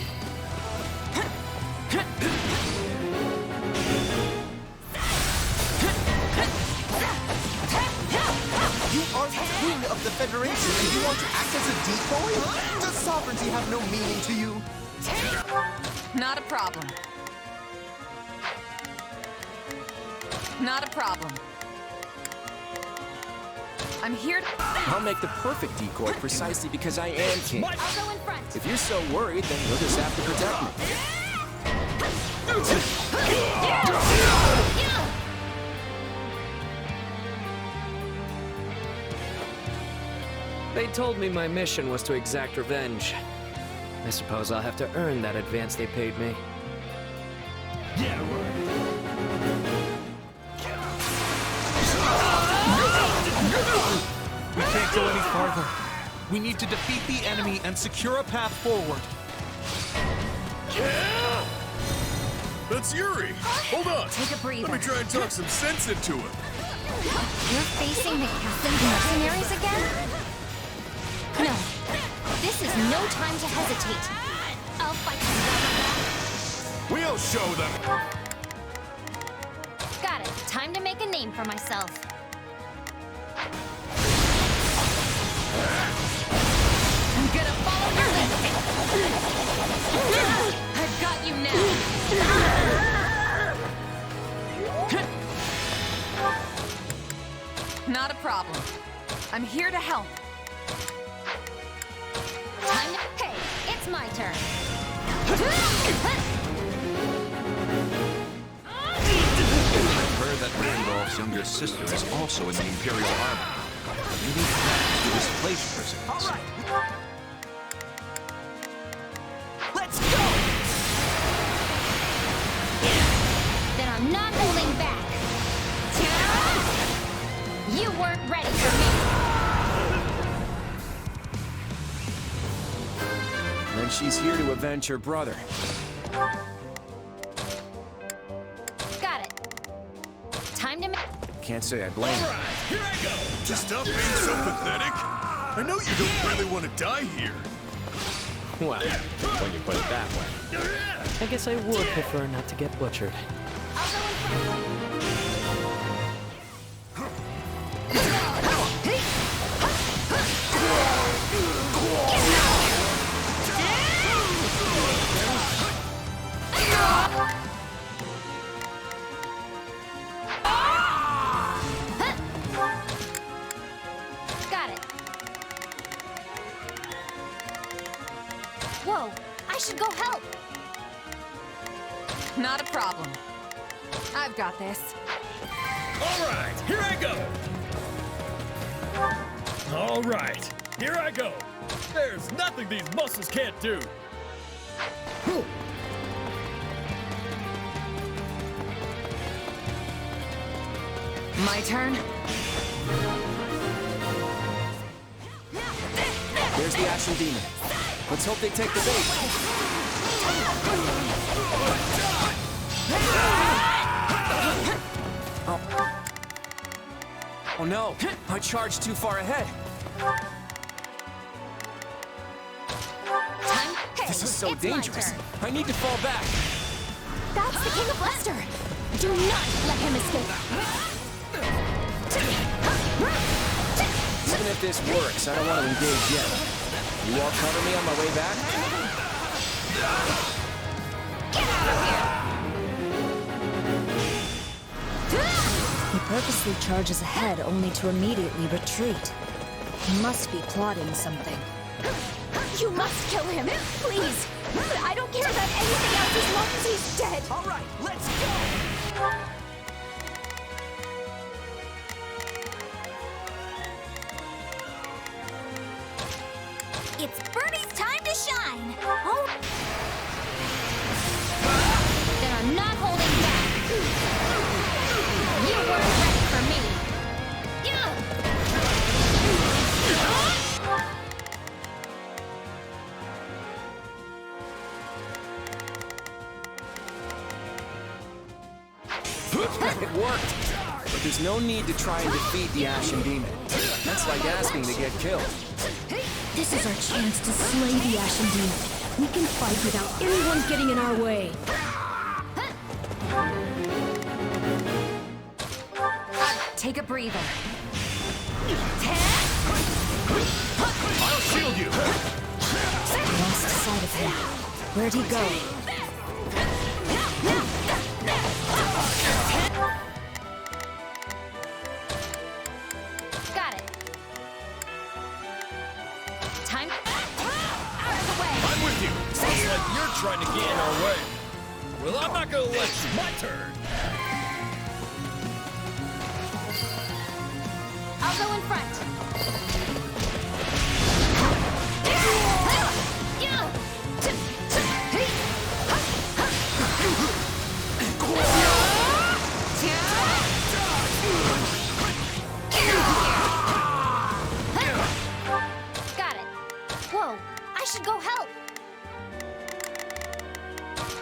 You are the king of the Federation, and you want to act as a decoy? Does sovereignty have no meaning to you? Not a problem. Not a problem. I'm here to... I'll make the perfect decoy precisely because I am king. I'll go in front. If you're so worried, then you'll just have to protect me. They told me my mission was to exact revenge. I suppose I'll have to earn that advance they paid me. Yeah, right. We can't go any farther. We need to defeat the enemy and secure a path forward. That's Yuri! Hold on! Take a breather. Let me try and talk some sense into him. You're facing the captain's mercenaries again? No. This is no time to hesitate. I'll fight them. We'll show them! Got it. Time to make a name for myself. I'm gonna follow your lead. I've got you now. Not a problem. I'm here to help. Time to... Hey, it's my turn. I've heard that Randolph's younger sister is also in the Imperial Army. You need plans to displace prisoners. All right. Let's go! Then I'm not holding back. You weren't ready for me. Then she's here to avenge her brother. Got it. Time to... Can't say I blame her. Here I go! Just stop being so pathetic! I know you don't really want to die here. Well, when you put it that way. I guess I would prefer not to get butchered. Got it. Whoa, I should go help. Not a problem. I've got this. All right, here I go. All right, here I go. There's nothing these muscles can't do. My turn. There's the Ashen Demon. Let's hope they take the bait. Oh no, I charged too far ahead. This is so dangerous. I need to fall back. That's the King of Leicester. Do not let him escape. Even if this works, I don't want to engage yet. You all cover me on my way back? He purposely charges ahead only to immediately retreat. He must be plotting something. You must kill him, please. I don't care about anything else as long as he's dead. All right, let's go! It's Birdie's time to shine. Oh. Then I'm not holding back. You weren't ready for me. It worked. But there's no need to try and defeat the Ashen Demon. That's like asking to get killed. This is our chance to slay the Ashen Demon. We can fight without anyone getting in our way. Take a breather. I'll shield you! Lost sight of him. Where'd he go? Got it. Time. Out of the way. I'm with you. Sounds like you're trying to get in our way. Well, I'm not gonna let you. My turn. I'll go in front.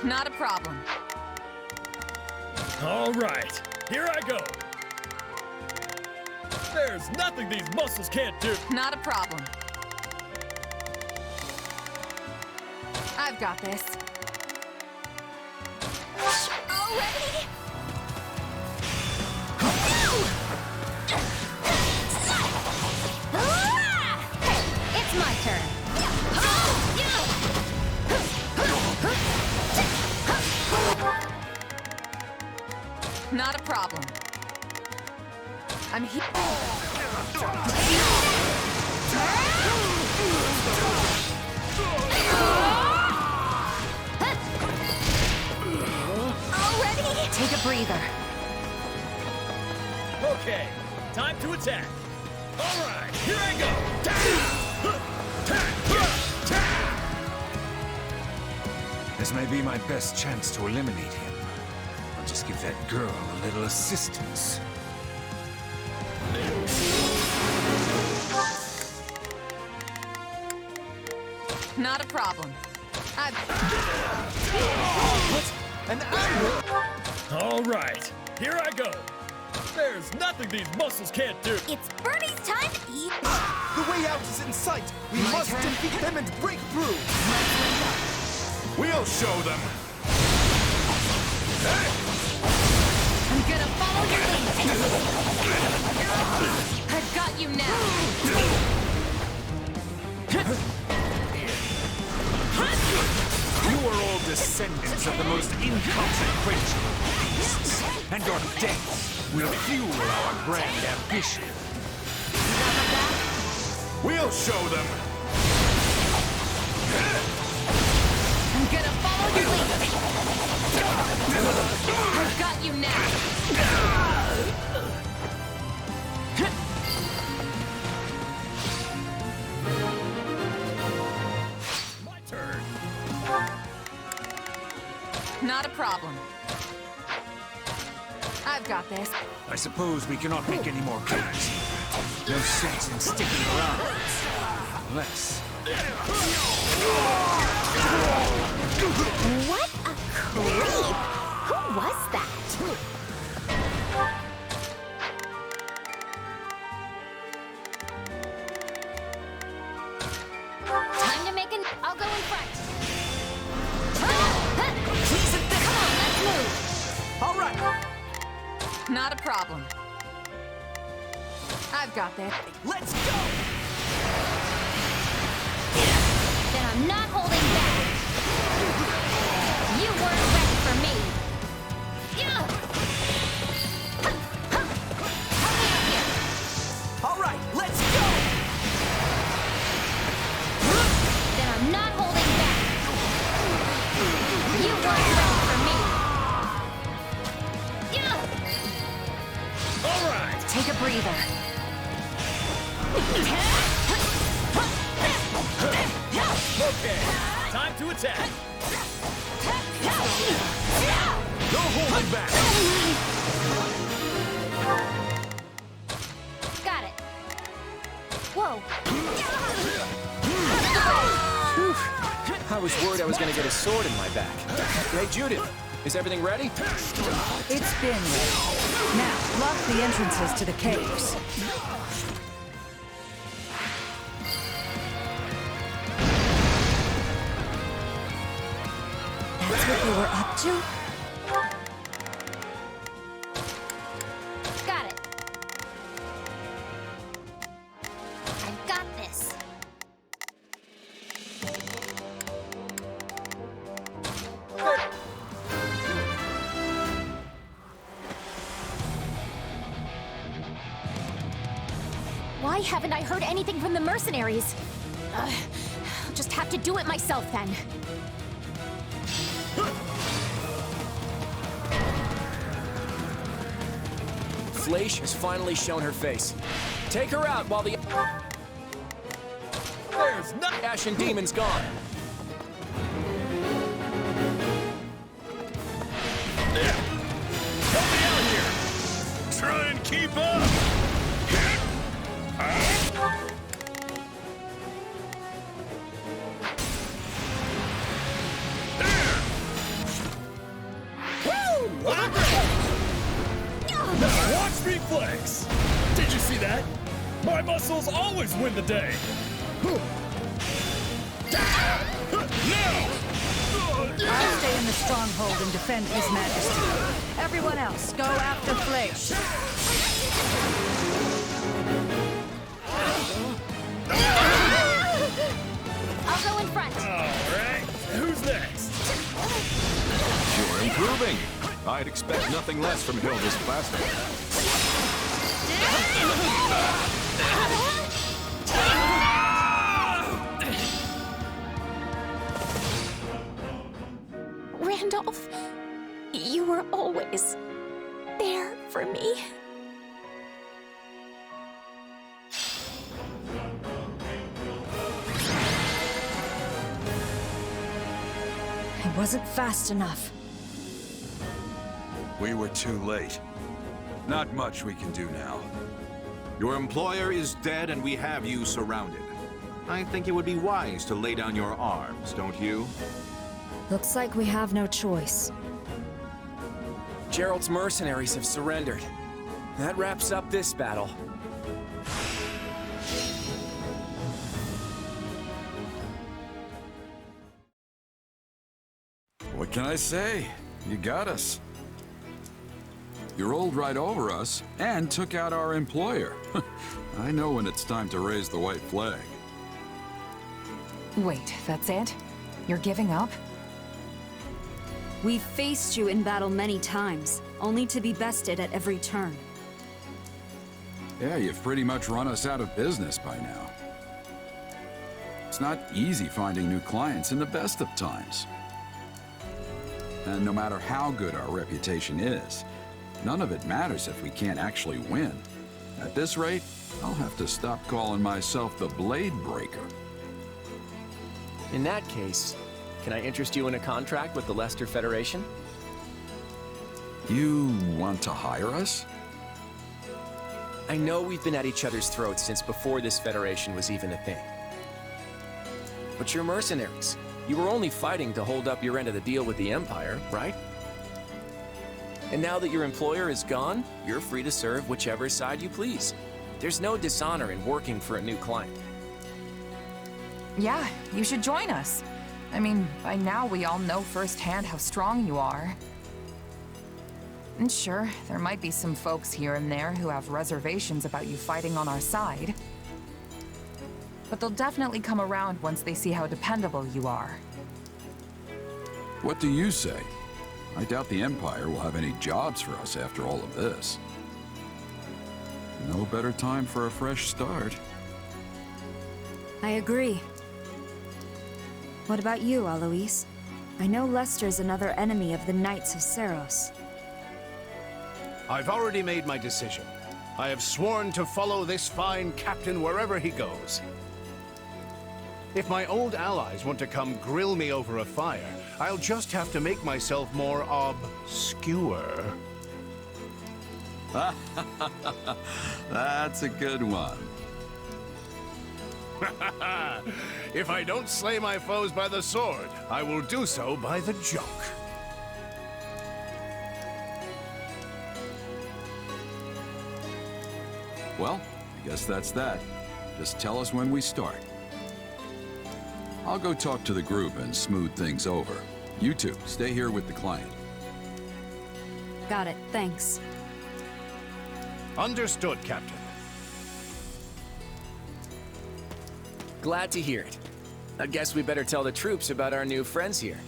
Not a problem. All right, here I go. There's nothing these muscles can't do. Not a problem. I've got this. Already? Hey, it's my turn. Not a problem. I'm here. Already? Take a breather. Okay, time to attack. All right, here I go. This may be my best chance to eliminate him. I'll just give that girl a little assistance. Not a problem. What? An Emblem? All right, here I go. There's nothing these muscles can't do. It's Bernie's time to eat. The way out is in sight. We must defeat them and break through. We'll show them. I'm gonna follow your lead. I've got you now. You are all descendants of the most inconsequential beasts, and your death will fuel our grand ambition. We'll show them. I'm gonna follow your lead. I've got you now. My turn. Not a problem. I've got this. I suppose we cannot make any more killers. No sense in sticking around. Unless... What a creep! Who was that? Time to make an... I'll go in front. Come on, let's move. All right. Not a problem. I've got this. Let's go! Then I'm not holding back. You weren't ready for me. All right, let's go! Then I'm not holding back. You weren't ready for me. All right. Take a breather. Okay, time to attack. No holding back. Got it. Whoa. I was worried I was gonna get a sword in my back. Hey, Judith, is everything ready? It's been ready. Now, lock the entrances to the caves. That's what they were up to? Got it. I've got this. Why haven't I heard anything from the mercenaries? I'll just have to do it myself then. Fleisch has finally shown her face. Take her out while the... There's nothing. Ashen Demon's gone. Help me out here! Try and keep up! reflex! Did you see that? My muscles always win the day! I'll stay in the stronghold and defend His Majesty. Everyone else, go after Fleisch. I'll go in front. Alright, who's next? You're improving. I'd expect nothing less from Hilda's plastic. Randolph, you were always there for me. I wasn't fast enough. We were too late. Not much we can do now. Your employer is dead and we have you surrounded. I think it would be wise to lay down your arms, don't you? Looks like we have no choice. Gerald's mercenaries have surrendered. That wraps up this battle. What can I say? You got us. You rolled right over us and took out our employer. I know when it's time to raise the white flag. Wait, that's it? You're giving up? We've faced you in battle many times, only to be bested at every turn. Yeah, you've pretty much run us out of business by now. It's not easy finding new clients in the best of times. And no matter how good our reputation is, none of it matters if we can't actually win. At this rate, I'll have to stop calling myself the Blade Breaker. In that case, can I interest you in a contract with the Leicester Federation? You want to hire us? I know we've been at each other's throats since before this Federation was even a thing. But you're mercenaries. You were only fighting to hold up your end of the deal with the Empire, right? And now that your employer is gone, you're free to serve whichever side you please. There's no dishonor in working for a new client. Yeah, you should join us. I mean, by now we all know firsthand how strong you are. And sure, there might be some folks here and there who have reservations about you fighting on our side. But they'll definitely come around once they see how dependable you are. What do you say? I doubt the Empire will have any jobs for us after all of this. No better time for a fresh start. I agree. What about you, Alois? I know Leicester's another enemy of the Knights of Seros. I've already made my decision. I have sworn to follow this fine captain wherever he goes. If my old allies want to come grill me over a fire, I'll just have to make myself more obscure. That's a good one. If I don't slay my foes by the sword, I will do so by the joke. Well, I guess that's that. Just tell us when we start. I'll go talk to the group and smooth things over. You two, stay here with the client. Got it, thanks. Understood, Captain. Glad to hear it. I guess we better tell the troops about our new friends here.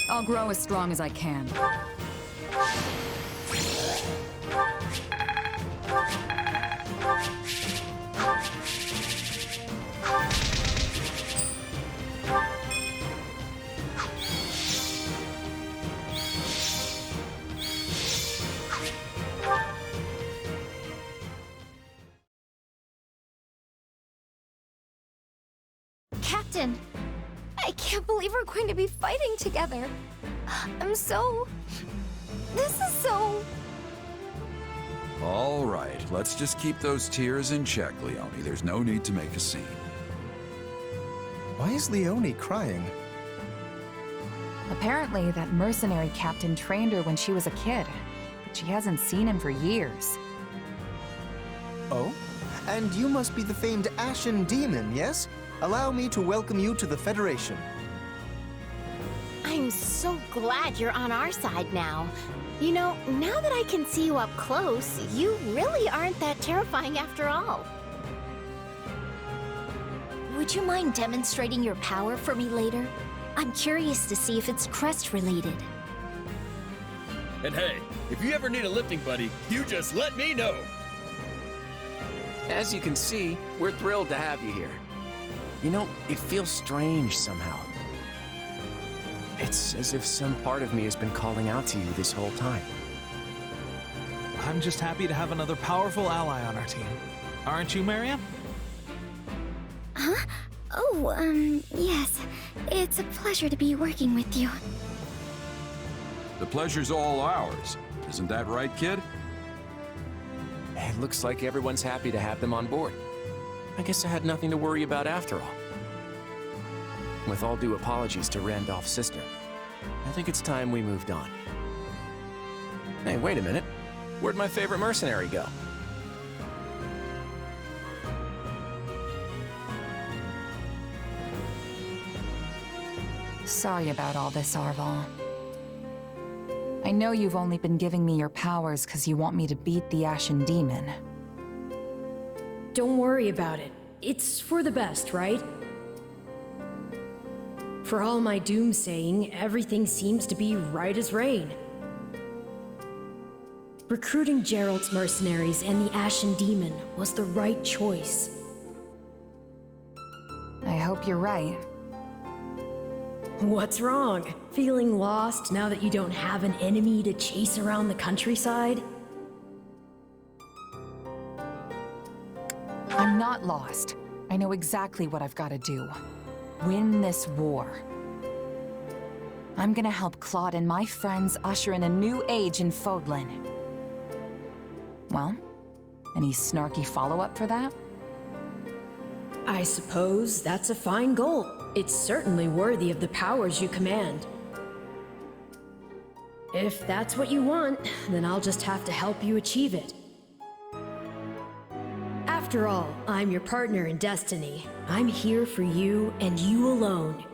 I'll grow as strong as I can. Captain, I can't believe we're going to be fighting together. This is so... All right, let's just keep those tears in check, Leone. There's no need to make a scene. Why is Leone crying? Apparently, that mercenary captain trained her when she was a kid, but she hasn't seen him for years. Oh? And you must be the famed Ashen Demon, yes? Allow me to welcome you to the Federation. I'm so glad you're on our side now. You know, now that I can see you up close, you really aren't that terrifying after all. Would you mind demonstrating your power for me later? I'm curious to see if it's crest related. And hey, if you ever need a lifting buddy, you just let me know. As you can see, we're thrilled to have you here. You know, it feels strange somehow. It's as if some part of me has been calling out to you this whole time. I'm just happy to have another powerful ally on our team. Aren't you, Miriam? Huh? Oh, yes. It's a pleasure to be working with you. The pleasure's all ours. Isn't that right, kid? It looks like everyone's happy to have them on board. I guess I had nothing to worry about after all. With all due apologies to Randolph's sister, I think it's time we moved on. Hey, wait a minute. Where'd my favorite mercenary go? Sorry about all this, Arval. I know you've only been giving me your powers because you want me to beat the Ashen Demon. Don't worry about it. It's for the best, right? For all my doomsaying, everything seems to be right as rain. Recruiting Gerald's mercenaries and the Ashen Demon was the right choice. I hope you're right. What's wrong? Feeling lost now that you don't have an enemy to chase around the countryside? I'm not lost. I know exactly what I've got to do. Win this war. I'm gonna help Claude and my friends usher in a new age in Fodlan. Well, any snarky follow-up for that? I suppose that's a fine goal. It's certainly worthy of the powers you command. If that's what you want, then I'll just have to help you achieve it. After all, I'm your partner in destiny. I'm here for you and you alone.